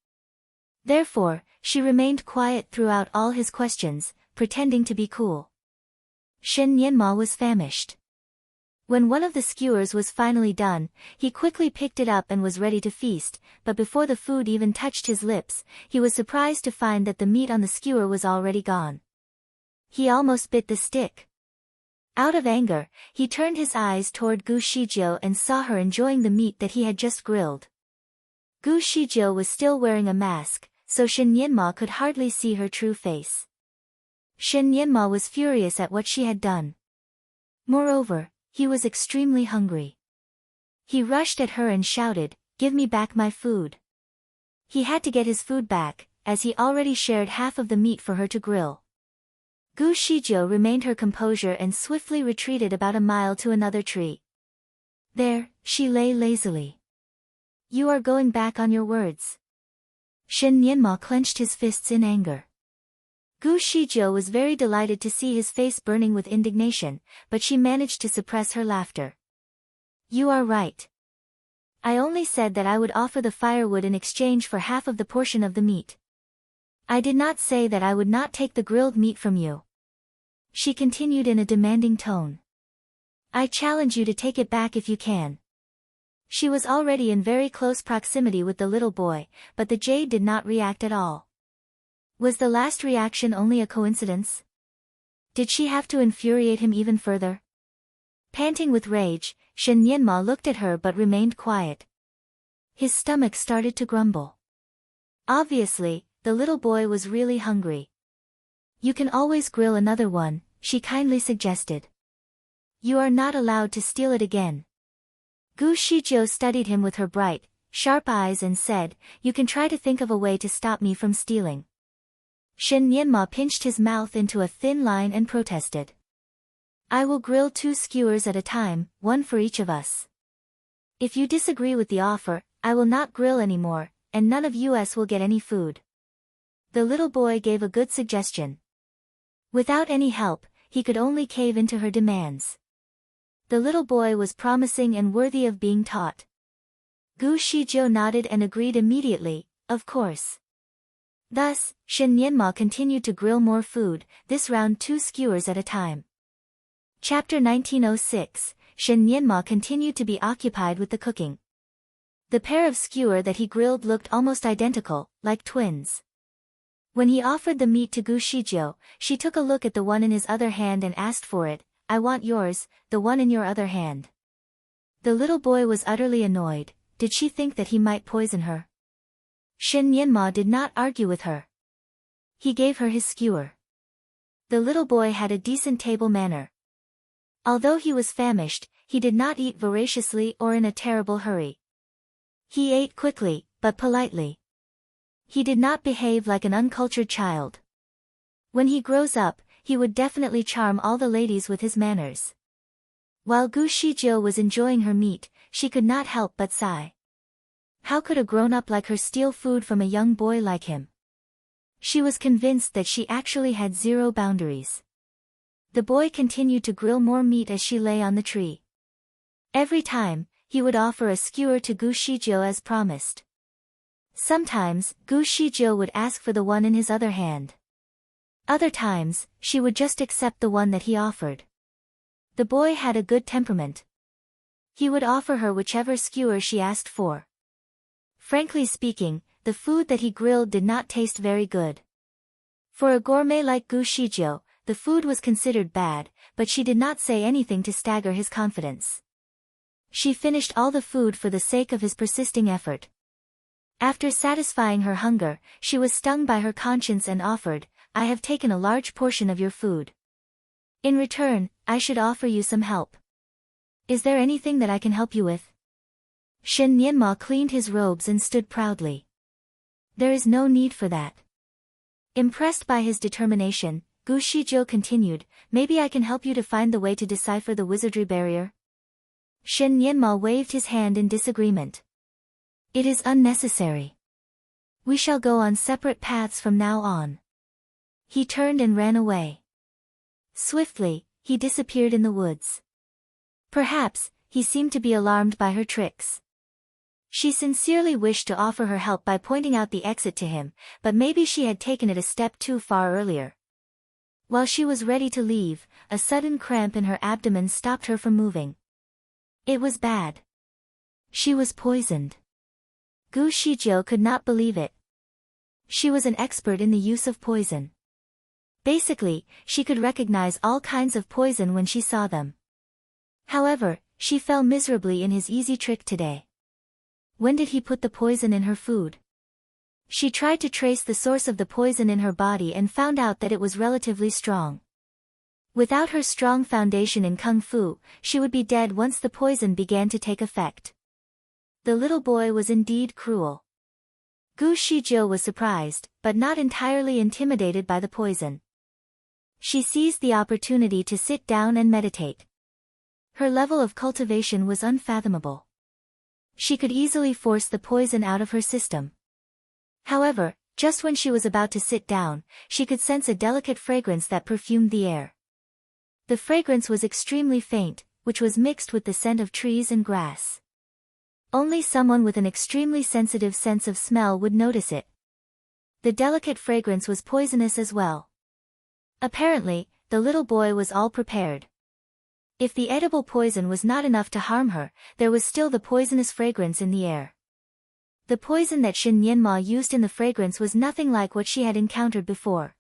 Therefore, she remained quiet throughout all his questions, pretending to be cool. Shen Nianma was famished. When one of the skewers was finally done, he quickly picked it up and was ready to feast, but before the food even touched his lips, he was surprised to find that the meat on the skewer was already gone. He almost bit the stick. Out of anger, he turned his eyes toward Gu Shijiu and saw her enjoying the meat that he had just grilled. Gu Shijiu was still wearing a mask, so Shen Nianma could hardly see her true face. Shen Nianma was furious at what she had done. Moreover, he was extremely hungry. He rushed at her and shouted, "Give me back my food." He had to get his food back, as he already shared half of the meat for her to grill. Gu Shijiu remained her composure and swiftly retreated about a mile to another tree. There, she lay lazily. "You are going back on your words." Shen Nianma clenched his fists in anger. Gu Shijiu was very delighted to see his face burning with indignation, but she managed to suppress her laughter. "You are right. I only said that I would offer the firewood in exchange for half of the portion of the meat. I did not say that I would not take the grilled meat from you." She continued in a demanding tone. "I challenge you to take it back if you can." She was already in very close proximity with the little boy, but the jade did not react at all. Was the last reaction only a coincidence? Did she have to infuriate him even further? Panting with rage, Shen Nianma looked at her but remained quiet. His stomach started to grumble. Obviously, the little boy was really hungry. "You can always grill another one," she kindly suggested. "You are not allowed to steal it again." Gu Shijiu studied him with her bright, sharp eyes and said, "You can try to think of a way to stop me from stealing." Shen Nianma pinched his mouth into a thin line and protested. "I will grill 2 skewers at a time, one for each of us. If you disagree with the offer, I will not grill anymore, and none of us will get any food." The little boy gave a good suggestion. Without any help, he could only cave into her demands. The little boy was promising and worthy of being taught. Gu Shijiu nodded and agreed immediately, "Of course." Thus, Shen Nianma continued to grill more food, this round 2 skewers at a time. Chapter 1906, Shen Nianma continued to be occupied with the cooking. The pair of skewer that he grilled looked almost identical, like twins. When he offered the meat to Gu Shijiu, she took a look at the one in his other hand and asked for it. "I want yours, the one in your other hand." The little boy was utterly annoyed. Did she think that he might poison her? Shen Nianma did not argue with her. He gave her his skewer. The little boy had a decent table manner. Although he was famished, he did not eat voraciously or in a terrible hurry. He ate quickly, but politely. He did not behave like an uncultured child. When he grows up, he would definitely charm all the ladies with his manners. While Gu Shizhou was enjoying her meat, she could not help but sigh. How could a grown-up like her steal food from a young boy like him? She was convinced that she actually had zero boundaries. The boy continued to grill more meat as she lay on the tree. Every time, he would offer a skewer to Gu Shizhou as promised. Sometimes, Gu Shizhou would ask for the one in his other hand. Other times, she would just accept the one that he offered. The boy had a good temperament. He would offer her whichever skewer she asked for. Frankly speaking, the food that he grilled did not taste very good. For a gourmet like Gu Shizhou, the food was considered bad, but she did not say anything to stagger his confidence. She finished all the food for the sake of his persisting effort. After satisfying her hunger, she was stung by her conscience and offered, "I have taken a large portion of your food. In return, I should offer you some help. Is there anything that I can help you with?" Shen Nianma cleaned his robes and stood proudly. "There is no need for that." Impressed by his determination, Gu Shizhou continued, "Maybe I can help you to find the way to decipher the wizardry barrier?" Shen Nianma waved his hand in disagreement. "It is unnecessary. We shall go on separate paths from now on." He turned and ran away. Swiftly, he disappeared in the woods. Perhaps, he seemed to be alarmed by her tricks. She sincerely wished to offer her help by pointing out the exit to him, but maybe she had taken it a step too far earlier. While she was ready to leave, a sudden cramp in her abdomen stopped her from moving. It was bad. She was poisoned. Gu Shizhou could not believe it. She was an expert in the use of poison. Basically, she could recognize all kinds of poison when she saw them. However, she fell miserably in his easy trick today. When did he put the poison in her food? She tried to trace the source of the poison in her body and found out that it was relatively strong. Without her strong foundation in Kung Fu, she would be dead once the poison began to take effect. The little boy was indeed cruel. Gu Shizhou was surprised, but not entirely intimidated by the poison. She seized the opportunity to sit down and meditate. Her level of cultivation was unfathomable. She could easily force the poison out of her system. However, just when she was about to sit down, she could sense a delicate fragrance that perfumed the air. The fragrance was extremely faint, which was mixed with the scent of trees and grass. Only someone with an extremely sensitive sense of smell would notice it. The delicate fragrance was poisonous as well. Apparently, the little boy was all prepared. If the edible poison was not enough to harm her, there was still the poisonous fragrance in the air. The poison that Shen Nianma used in the fragrance was nothing like what she had encountered before.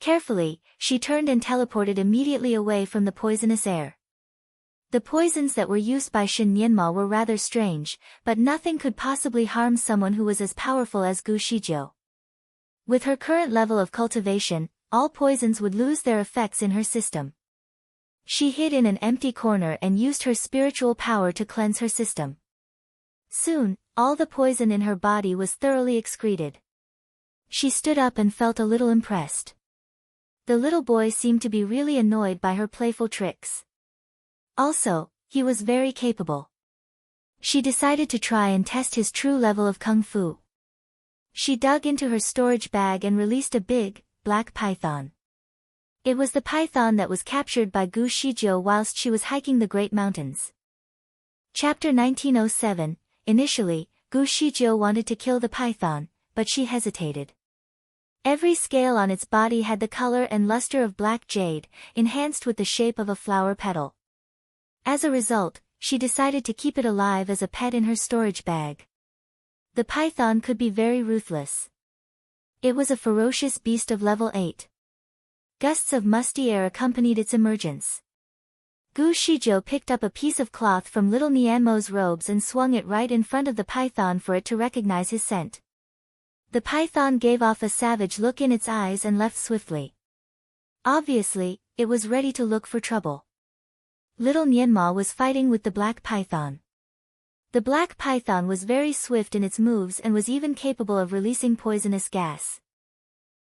Carefully, she turned and teleported immediately away from the poisonous air. The poisons that were used by Shen Nianma were rather strange, but nothing could possibly harm someone who was as powerful as Gu Shizhou. With her current level of cultivation, all poisons would lose their effects in her system. She hid in an empty corner and used her spiritual power to cleanse her system. Soon, all the poison in her body was thoroughly excreted. She stood up and felt a little impressed. The little boy seemed to be really annoyed by her playful tricks. Also, he was very capable. She decided to try and test his true level of Kung Fu. She dug into her storage bag and released a big, black python. It was the python that was captured by Gu Shizhou whilst she was hiking the Great Mountains. Chapter 1907. Initially, Gu Shizhou wanted to kill the python, but she hesitated. Every scale on its body had the color and luster of black jade, enhanced with the shape of a flower petal. As a result, she decided to keep it alive as a pet in her storage bag. The python could be very ruthless. It was a ferocious beast of level 8. Gusts of musty air accompanied its emergence. Gu Shizhou picked up a piece of cloth from little Nianmo's robes and swung it right in front of the python for it to recognize his scent. The python gave off a savage look in its eyes and left swiftly. Obviously, it was ready to look for trouble. Little Nianma was fighting with the black python. The black python was very swift in its moves and was even capable of releasing poisonous gas.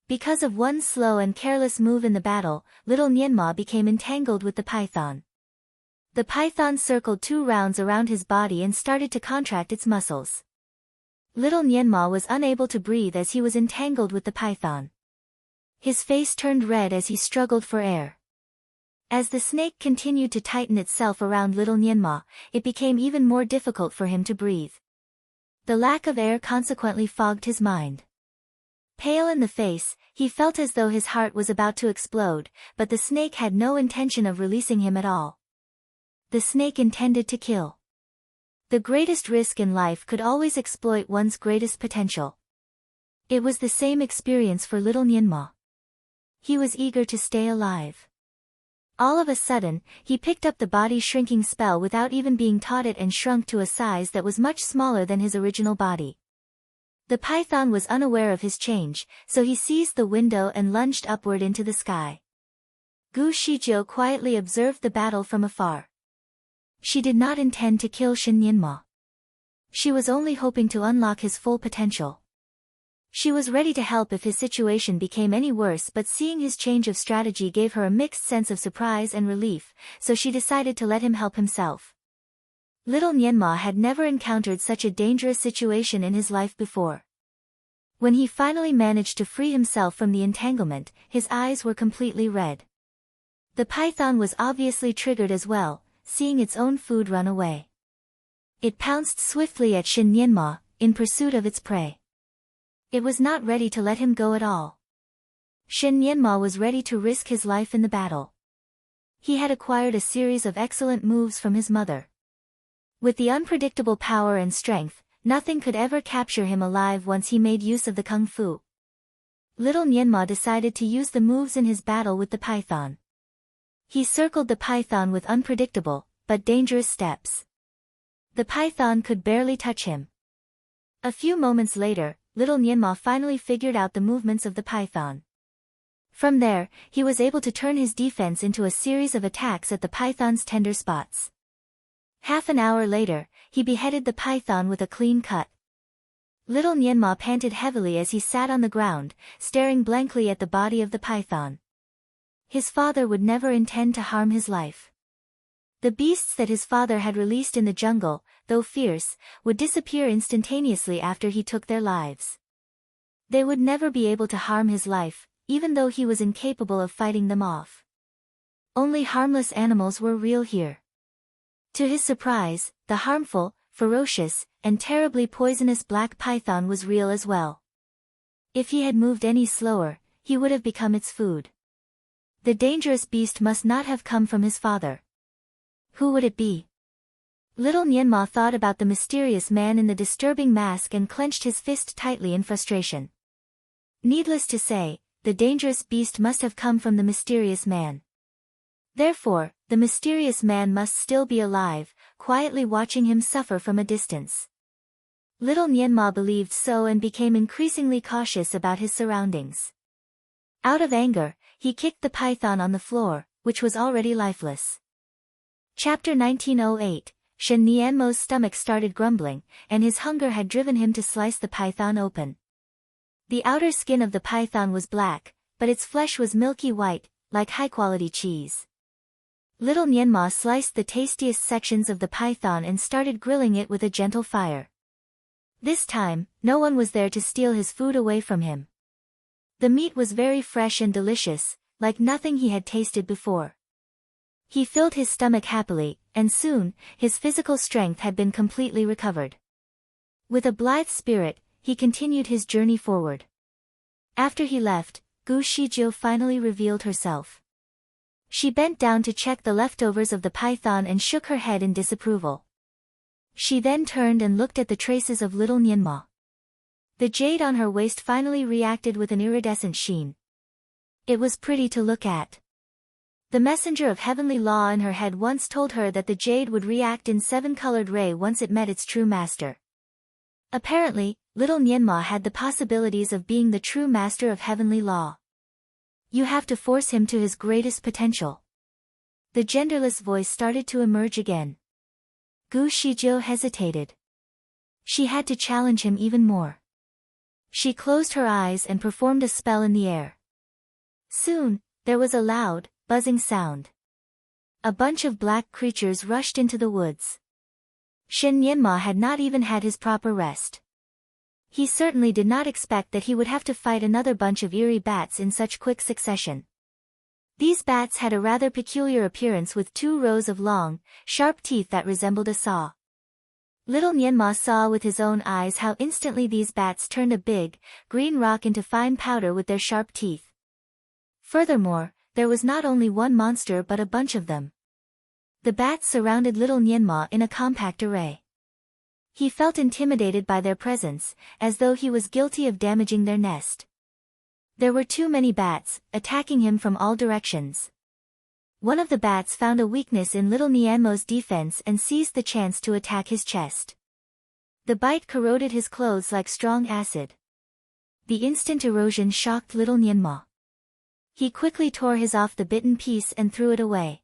Because of one slow and careless move in the battle, little Nienma became entangled with the python. The python circled 2 rounds around his body and started to contract its muscles. Little Nienma was unable to breathe as he was entangled with the python. His face turned red as he struggled for air. As the snake continued to tighten itself around little Nienma, it became even more difficult for him to breathe. The lack of air consequently fogged his mind. Pale in the face, he felt as though his heart was about to explode, but the snake had no intention of releasing him at all. The snake intended to kill. The greatest risk in life could always exploit one's greatest potential. It was the same experience for little Nienma. He was eager to stay alive. All of a sudden, he picked up the body-shrinking spell without even being taught it and shrunk to a size that was much smaller than his original body. The python was unaware of his change, so he seized the window and lunged upward into the sky. Gu Shijiu quietly observed the battle from afar. She did not intend to kill Shen Nienma. She was only hoping to unlock his full potential. She was ready to help if his situation became any worse, but seeing his change of strategy gave her a mixed sense of surprise and relief, so she decided to let him help himself. Little Nienma had never encountered such a dangerous situation in his life before. When he finally managed to free himself from the entanglement, his eyes were completely red. The python was obviously triggered as well, seeing its own food run away. It pounced swiftly at Shen Nienma, in pursuit of its prey. It was not ready to let him go at all. Shen Nienma was ready to risk his life in the battle. He had acquired a series of excellent moves from his mother. With the unpredictable power and strength, nothing could ever capture him alive once he made use of the kung fu. Little Nienma decided to use the moves in his battle with the python. He circled the python with unpredictable, but dangerous steps. The python could barely touch him. A few moments later, little Nienma finally figured out the movements of the python. From there, he was able to turn his defense into a series of attacks at the python's tender spots. Half an hour later, he beheaded the python with a clean cut. Little Nienma panted heavily as he sat on the ground, staring blankly at the body of the python. His father would never intend to harm his life. The beasts that his father had released in the jungle, though fierce, would disappear instantaneously after he took their lives. They would never be able to harm his life, even though he was incapable of fighting them off. Only harmless animals were real here. To his surprise, the harmful, ferocious, and terribly poisonous black python was real as well. If he had moved any slower, he would have become its food. The dangerous beast must not have come from his father. Who would it be? Little Nienma thought about the mysterious man in the disturbing mask and clenched his fist tightly in frustration. Needless to say, the dangerous beast must have come from the mysterious man. Therefore, the mysterious man must still be alive, quietly watching him suffer from a distance. Little Nienma believed so and became increasingly cautious about his surroundings. Out of anger, he kicked the python on the floor, which was already lifeless. Chapter 1908. Shen Nienmo's stomach started grumbling, and his hunger had driven him to slice the python open. The outer skin of the python was black, but its flesh was milky white, like high-quality cheese. Little Nienma sliced the tastiest sections of the python and started grilling it with a gentle fire. This time, no one was there to steal his food away from him. The meat was very fresh and delicious, like nothing he had tasted before. He filled his stomach happily, and soon, his physical strength had been completely recovered. With a blithe spirit, he continued his journey forward. After he left, Gu Shijiu finally revealed herself. She bent down to check the leftovers of the python and shook her head in disapproval. She then turned and looked at the traces of little Nienma. The jade on her waist finally reacted with an iridescent sheen. It was pretty to look at. The messenger of heavenly law in her head once told her that the jade would react in 7-colored ray once it met its true master. Apparently, little Nienma had the possibilities of being the true master of heavenly law. You have to force him to his greatest potential. The genderless voice started to emerge again. Gu Shizhou hesitated. She had to challenge him even more. She closed her eyes and performed a spell in the air. Soon, there was a loud, buzzing sound. A bunch of black creatures rushed into the woods. Shen Yanma had not even had his proper rest. He certainly did not expect that he would have to fight another bunch of eerie bats in such quick succession. These bats had a rather peculiar appearance with 2 rows of long, sharp teeth that resembled a saw. Little Nianma saw with his own eyes how instantly these bats turned a big, green rock into fine powder with their sharp teeth. Furthermore, there was not only one monster but a bunch of them. The bats surrounded little Nianma in a compact array. He felt intimidated by their presence, as though he was guilty of damaging their nest. There were too many bats, attacking him from all directions. One of the bats found a weakness in little Nianmo's defense and seized the chance to attack his chest. The bite corroded his clothes like strong acid. The instant erosion shocked little Nianma. He quickly tore his off the bitten piece and threw it away.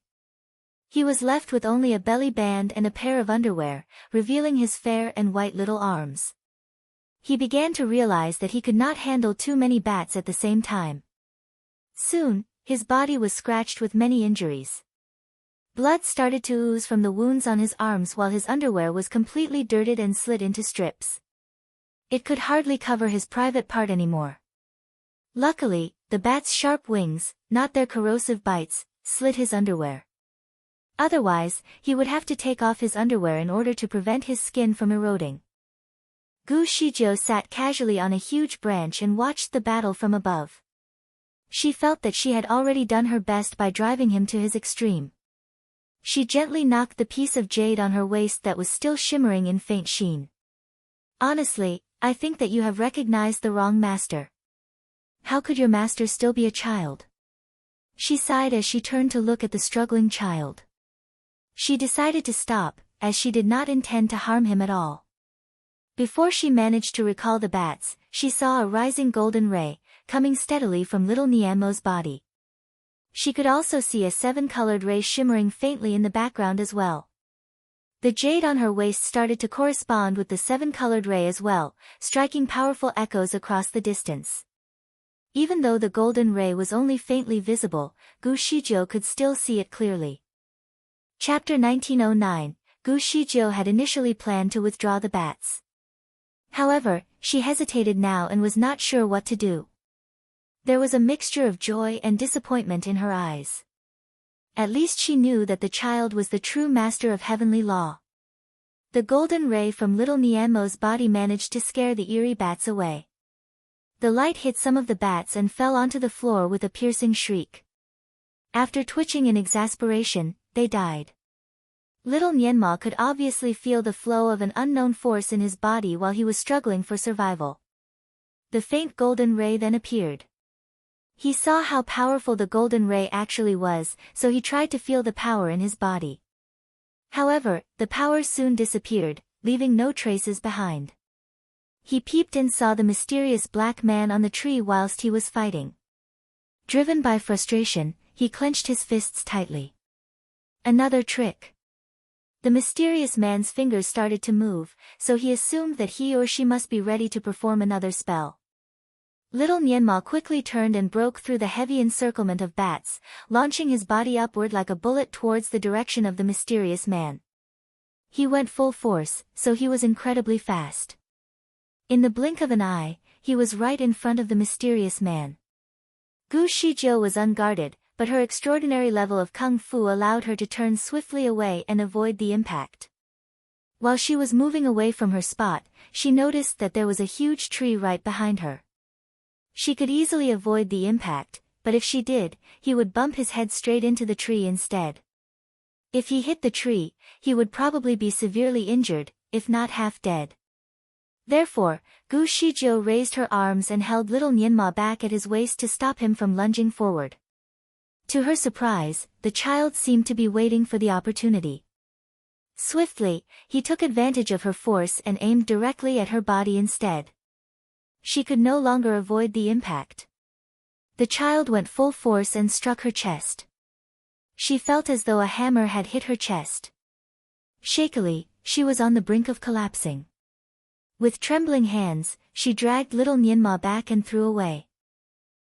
He was left with only a belly band and a pair of underwear, revealing his fair and white little arms. He began to realize that he could not handle too many bats at the same time. Soon, his body was scratched with many injuries. Blood started to ooze from the wounds on his arms while his underwear was completely dirted and slit into strips. It could hardly cover his private part anymore. Luckily, the bats' sharp wings, not their corrosive bites, slit his underwear. Otherwise, he would have to take off his underwear in order to prevent his skin from eroding. Gu Shizhou sat casually on a huge branch and watched the battle from above. She felt that she had already done her best by driving him to his extreme. She gently knocked the piece of jade on her waist that was still shimmering in faint sheen. Honestly, I think that you have recognized the wrong master. How could your master still be a child? She sighed as she turned to look at the struggling child. She decided to stop, as she did not intend to harm him at all. Before she managed to recall the bats, she saw a rising golden ray, coming steadily from little Nianmo's body. She could also see a 7-colored ray shimmering faintly in the background as well. The jade on her waist started to correspond with the 7-colored ray as well, striking powerful echoes across the distance. Even though the golden ray was only faintly visible, Gu Shizhou could still see it clearly. Chapter 1909, Gu Shizhou had initially planned to withdraw the bats. However, she hesitated now and was not sure what to do. There was a mixture of joy and disappointment in her eyes. At least she knew that the child was the true master of heavenly law. The golden ray from little Nianmo's body managed to scare the eerie bats away. The light hit some of the bats and fell onto the floor with a piercing shriek. After twitching in exasperation, they died. Little Nianma could obviously feel the flow of an unknown force in his body while he was struggling for survival. The faint golden ray then appeared. He saw how powerful the golden ray actually was, so he tried to feel the power in his body. However, the power soon disappeared, leaving no traces behind. He peeped and saw the mysterious black man on the tree whilst he was fighting. Driven by frustration, he clenched his fists tightly. Another trick. The mysterious man's fingers started to move, so he assumed that he or she must be ready to perform another spell. Little Nianma quickly turned and broke through the heavy encirclement of bats, launching his body upward like a bullet towards the direction of the mysterious man. He went full force, so he was incredibly fast. In the blink of an eye, he was right in front of the mysterious man. Gu Shizhou was unguarded, but her extraordinary level of kung fu allowed her to turn swiftly away and avoid the impact. While she was moving away from her spot, she noticed that there was a huge tree right behind her. She could easily avoid the impact, but if she did, he would bump his head straight into the tree instead. If he hit the tree, he would probably be severely injured, if not half dead. Therefore, Gu Shizhou raised her arms and held little Nianma back at his waist to stop him from lunging forward. To her surprise, the child seemed to be waiting for the opportunity. Swiftly, he took advantage of her force and aimed directly at her body instead. She could no longer avoid the impact. The child went full force and struck her chest. She felt as though a hammer had hit her chest. Shakily, She was on the brink of collapsing. With trembling hands, she dragged little Nienma back and threw away.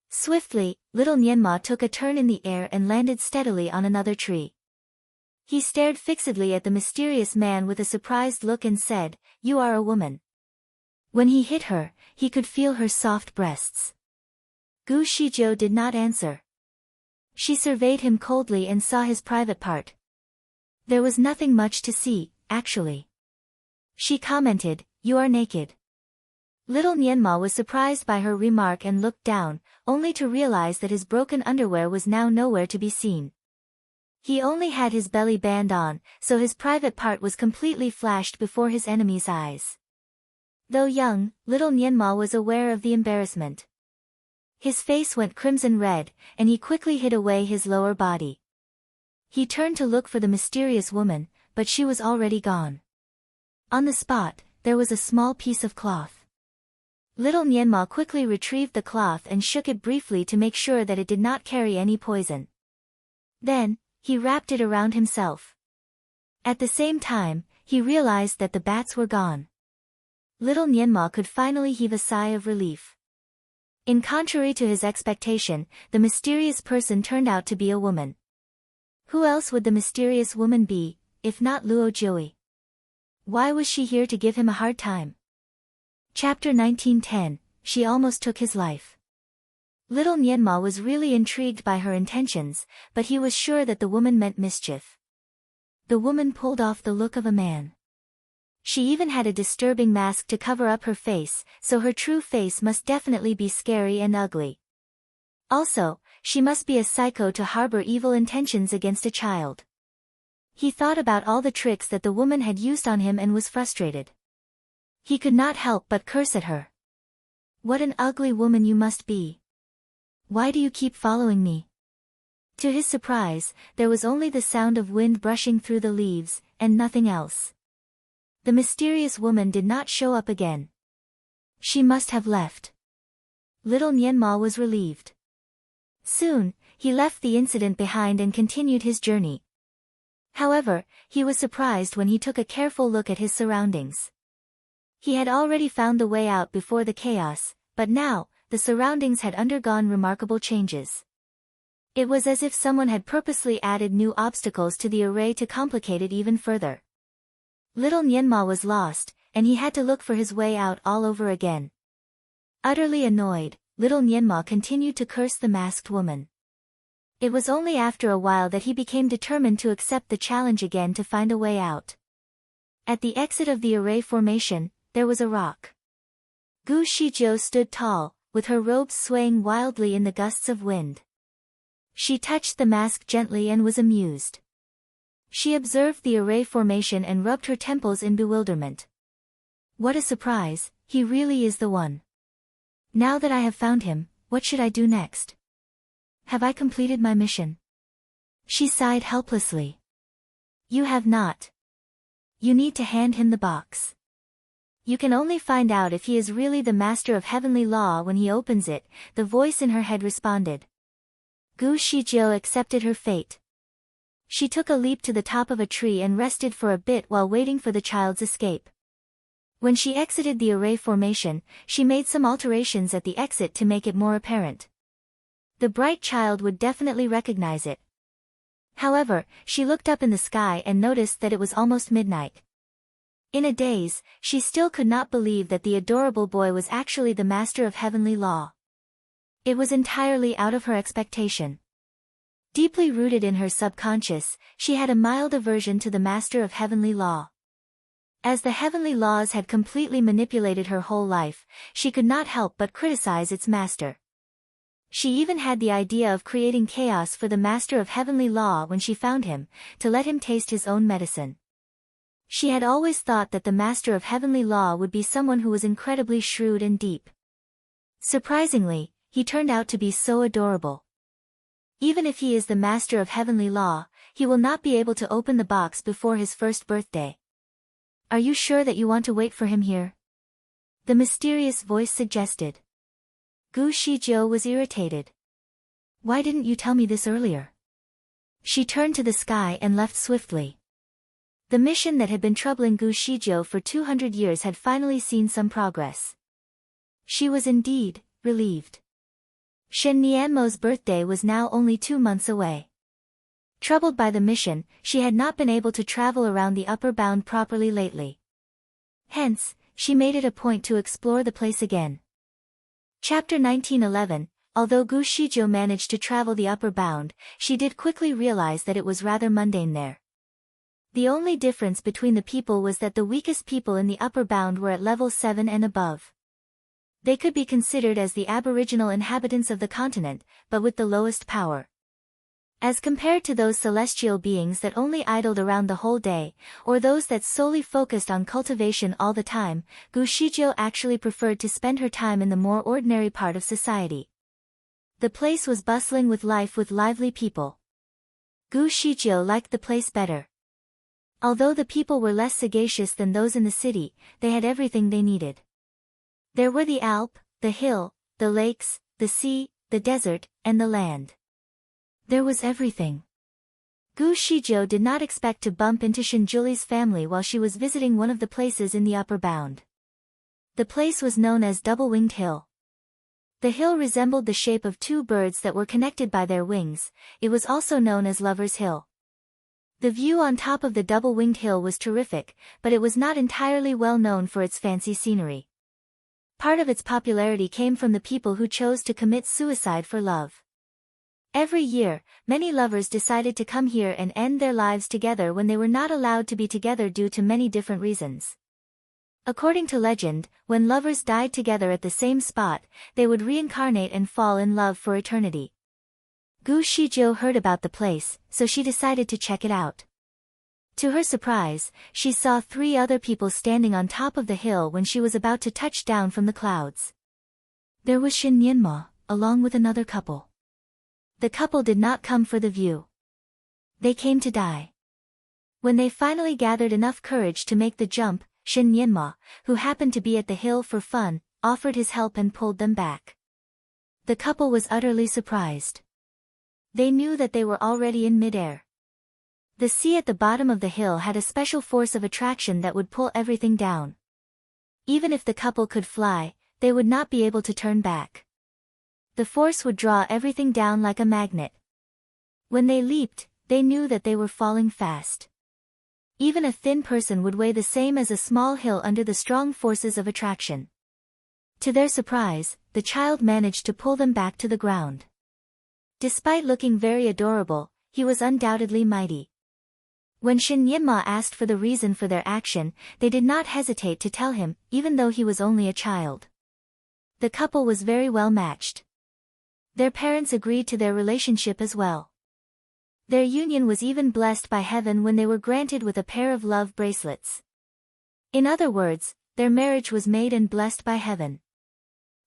Swiftly, little Nienma took a turn in the air and landed steadily on another tree. He stared fixedly at the mysterious man with a surprised look and said, "You are a woman." When he hit her, he could feel her soft breasts. Gu Shizhou did not answer. She surveyed him coldly and saw his private part. There was nothing much to see, actually. She commented, "You are naked." Little Nienma was surprised by her remark and looked down, only to realize that his broken underwear was now nowhere to be seen. He only had his belly band on, so his private part was completely flashed before his enemy's eyes. Though young, little Nienma was aware of the embarrassment. His face went crimson red, and he quickly hid away his lower body. He turned to look for the mysterious woman, but she was already gone. On the spot, there was a small piece of cloth. Little Nienma quickly retrieved the cloth and shook it briefly to make sure that it did not carry any poison. Then, he wrapped it around himself. At the same time, he realized that the bats were gone. Little Nienma could finally heave a sigh of relief. In contrary to his expectation, the mysterious person turned out to be a woman. Who else would the mysterious woman be, if not Luo Jiui? Why was she here to give him a hard time? Chapter 1910, She Almost Took His Life. Little Nienma was really intrigued by her intentions, but he was sure that the woman meant mischief. The woman pulled off the look of a man. She even had a disturbing mask to cover up her face, so her true face must definitely be scary and ugly. Also, she must be a psycho to harbor evil intentions against a child. He thought about all the tricks that the woman had used on him and was frustrated. He could not help but curse at her. "What an ugly woman you must be. Why do you keep following me?" To his surprise, there was only the sound of wind brushing through the leaves, and nothing else. The mysterious woman did not show up again. She must have left. Little Nienma was relieved. Soon, he left the incident behind and continued his journey. However, he was surprised when he took a careful look at his surroundings. He had already found the way out before the chaos, but now, the surroundings had undergone remarkable changes. It was as if someone had purposely added new obstacles to the array to complicate it even further. Little Nienma was lost, and he had to look for his way out all over again. Utterly annoyed, little Nienma continued to curse the masked woman. It was only after a while that he became determined to accept the challenge again to find a way out. At the exit of the array formation, there was a rock. Gu Shizhou stood tall, with her robes swaying wildly in the gusts of wind. She touched the mask gently and was amused. She observed the array formation and rubbed her temples in bewilderment. What a surprise, he really is the one. Now that I have found him, what should I do next? Have I completed my mission? She sighed helplessly. You have not. You need to hand him the box. You can only find out if he is really the master of heavenly law when he opens it, the voice in her head responded. Gu Shizhou accepted her fate. She took a leap to the top of a tree and rested for a bit while waiting for the child's escape. When she exited the array formation, she made some alterations at the exit to make it more apparent. The bright child would definitely recognize it. However, she looked up in the sky and noticed that it was almost midnight. In a daze, she still could not believe that the adorable boy was actually the master of heavenly law. It was entirely out of her expectation. Deeply rooted in her subconscious, she had a mild aversion to the master of heavenly law. As the heavenly laws had completely manipulated her whole life, she could not help but criticize its master. She even had the idea of creating chaos for the master of heavenly law when she found him, to let him taste his own medicine. She had always thought that the master of heavenly law would be someone who was incredibly shrewd and deep. Surprisingly, he turned out to be so adorable. Even if he is the master of heavenly law, he will not be able to open the box before his first birthday. Are you sure that you want to wait for him here? The mysterious voice suggested. Gu Shizhou was irritated. Why didn't you tell me this earlier? She turned to the sky and left swiftly. The mission that had been troubling Gu Shizhou for 200 years had finally seen some progress. She was indeed relieved. Shen Nianmo's birthday was now only 2 months away. Troubled by the mission, she had not been able to travel around the upper bound properly lately. Hence, she made it a point to explore the place again. Chapter 1911. Although Gu Shizhou managed to travel the upper bound, she did quickly realize that it was rather mundane there. The only difference between the people was that the weakest people in the upper bound were at level 7 and above. They could be considered as the aboriginal inhabitants of the continent, but with the lowest power. As compared to those celestial beings that only idled around the whole day, or those that solely focused on cultivation all the time, Gu Shizhou actually preferred to spend her time in the more ordinary part of society. The place was bustling with life with lively people. Gu Shizhou liked the place better. Although the people were less sagacious than those in the city, they had everything they needed. There were the Alp, the hill, the lakes, the sea, the desert, and the land. There was everything. Gu Shizhou did not expect to bump into Shinjuli's family while she was visiting one of the places in the upper bound. The place was known as Double-Winged Hill. The hill resembled the shape of 2 birds that were connected by their wings. It was also known as Lover's Hill. The view on top of the double-winged hill was terrific, but it was not entirely well known for its fancy scenery. Part of its popularity came from the people who chose to commit suicide for love. Every year, many lovers decided to come here and end their lives together when they were not allowed to be together due to many different reasons. According to legend, when lovers died together at the same spot, they would reincarnate and fall in love for eternity. Gu Shizhou heard about the place, so she decided to check it out. To her surprise, she saw 3 other people standing on top of the hill when she was about to touch down from the clouds. There was Shin Nianmo, along with another couple. The couple did not come for the view. They came to die. When they finally gathered enough courage to make the jump, Shin Nianmo, who happened to be at the hill for fun, offered his help and pulled them back. The couple was utterly surprised. They knew that they were already in midair. The sea at the bottom of the hill had a special force of attraction that would pull everything down. Even if the couple could fly, they would not be able to turn back. The force would draw everything down like a magnet. When they leaped, they knew that they were falling fast. Even a thin person would weigh the same as a small hill under the strong forces of attraction. To their surprise, the child managed to pull them back to the ground. Despite looking very adorable, he was undoubtedly mighty. When Shin Nianmo asked for the reason for their action, they did not hesitate to tell him, even though he was only a child. The couple was very well matched. Their parents agreed to their relationship as well. Their union was even blessed by heaven when they were granted with a pair of love bracelets. In other words, their marriage was made and blessed by heaven.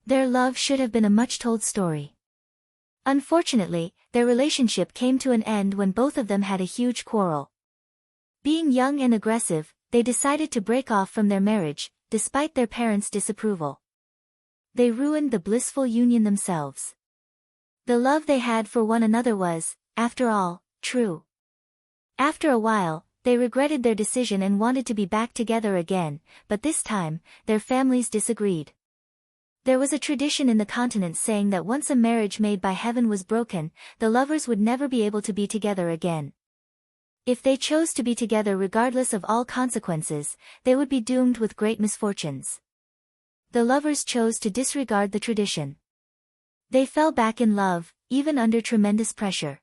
Their love should have been a much-told story. Unfortunately, their relationship came to an end when both of them had a huge quarrel. Being young and aggressive, they decided to break off from their marriage, despite their parents' disapproval. They ruined the blissful union themselves. The love they had for one another was, after all, true. After a while, they regretted their decision and wanted to be back together again, but this time, their families disagreed. There was a tradition in the continent saying that once a marriage made by heaven was broken, the lovers would never be able to be together again. If they chose to be together regardless of all consequences, they would be doomed with great misfortunes. The lovers chose to disregard the tradition. They fell back in love, even under tremendous pressure.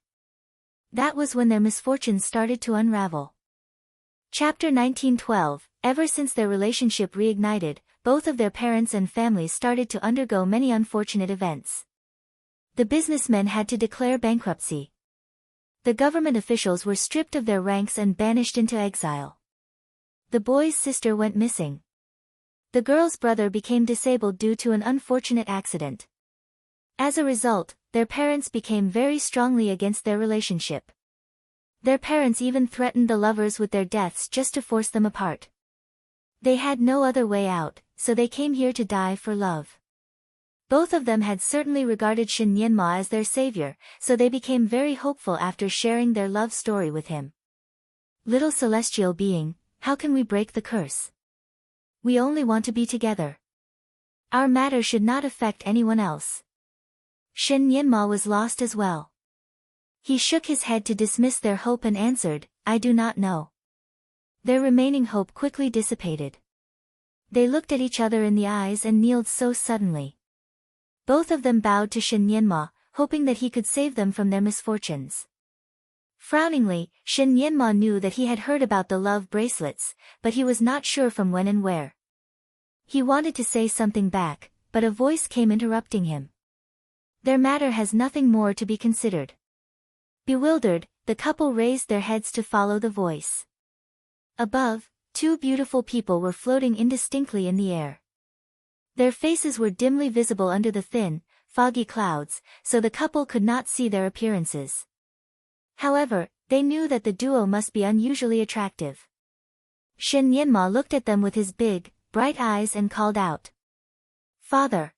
That was when their misfortunes started to unravel. Chapter 1912. Ever since their relationship reignited, both of their parents and families started to undergo many unfortunate events. The businessmen had to declare bankruptcy. The government officials were stripped of their ranks and banished into exile. The boy's sister went missing. The girl's brother became disabled due to an unfortunate accident. As a result, their parents became very strongly against their relationship. Their parents even threatened the lovers with their deaths just to force them apart. They had no other way out, so they came here to die for love. Both of them had certainly regarded Shin Nianmo as their savior, so they became very hopeful after sharing their love story with him. Little celestial being, how can we break the curse? We only want to be together. Our matter should not affect anyone else. Shen Nianma was lost as well. He shook his head to dismiss their hope and answered, I do not know. Their remaining hope quickly dissipated. They looked at each other in the eyes and kneeled so suddenly. Both of them bowed to Shen Nianma, hoping that he could save them from their misfortunes. Frowningly, Shen Nianma knew that he had heard about the love bracelets, but he was not sure from when and where. He wanted to say something back, but a voice came interrupting him. Their matter has nothing more to be considered. Bewildered, the couple raised their heads to follow the voice. Above, two beautiful people were floating indistinctly in the air. Their faces were dimly visible under the thin, foggy clouds, so the couple could not see their appearances. However, they knew that the duo must be unusually attractive. Shen Nianma looked at them with his big, bright eyes and called out. Father!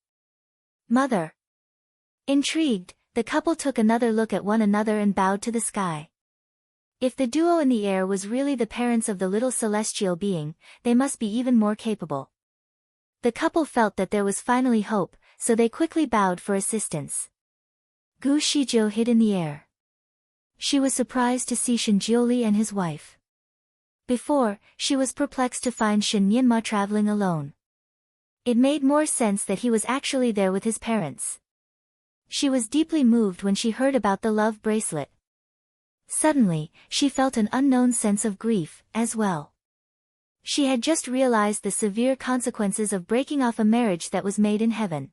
Mother! Intrigued, the couple took another look at one another and bowed to the sky. If the duo in the air was really the parents of the little celestial being, they must be even more capable. The couple felt that there was finally hope, so they quickly bowed for assistance. Gu Shizhou hid in the air. She was surprised to see Shinjiuli and his wife. Before, she was perplexed to find Shen Nianma traveling alone. It made more sense that he was actually there with his parents. She was deeply moved when she heard about the love bracelet. Suddenly, she felt an unknown sense of grief, as well. She had just realized the severe consequences of breaking off a marriage that was made in heaven.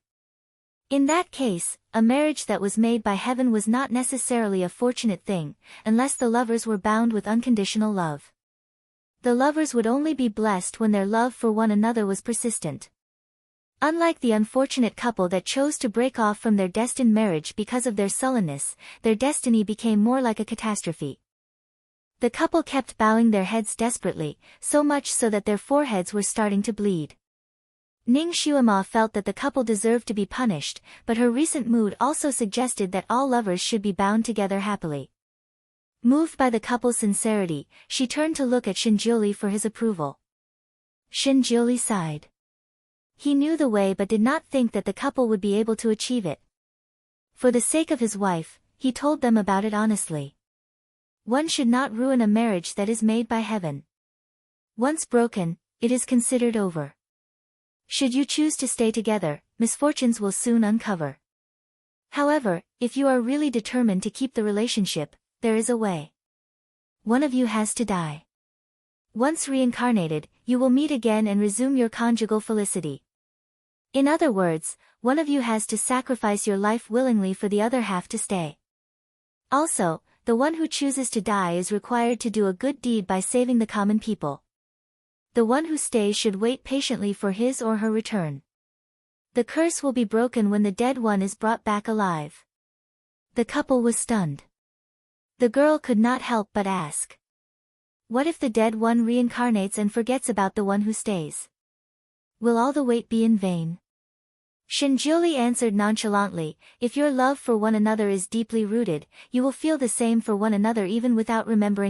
In that case, a marriage that was made by heaven was not necessarily a fortunate thing, unless the lovers were bound with unconditional love. The lovers would only be blessed when their love for one another was persistent. Unlike the unfortunate couple that chose to break off from their destined marriage because of their sullenness, their destiny became more like a catastrophe. The couple kept bowing their heads desperately, so much so that their foreheads were starting to bleed. Ning Xuema felt that the couple deserved to be punished, but her recent mood also suggested that all lovers should be bound together happily. Moved by the couple's sincerity, she turned to look at Shinjiuli for his approval. Shinjiuli sighed. He knew the way but did not think that the couple would be able to achieve it. For the sake of his wife, he told them about it honestly. One should not ruin a marriage that is made by heaven. Once broken, it is considered over. Should you choose to stay together, misfortunes will soon uncover. However, if you are really determined to keep the relationship, there is a way. One of you has to die. Once reincarnated, you will meet again and resume your conjugal felicity. In other words, one of you has to sacrifice your life willingly for the other half to stay. Also, the one who chooses to die is required to do a good deed by saving the common people. The one who stays should wait patiently for his or her return. The curse will be broken when the dead one is brought back alive. The couple was stunned. The girl could not help but ask. What if the dead one reincarnates and forgets about the one who stays? Will all the wait be in vain? Shinjiuli answered nonchalantly, if your love for one another is deeply rooted, you will feel the same for one another even without remembering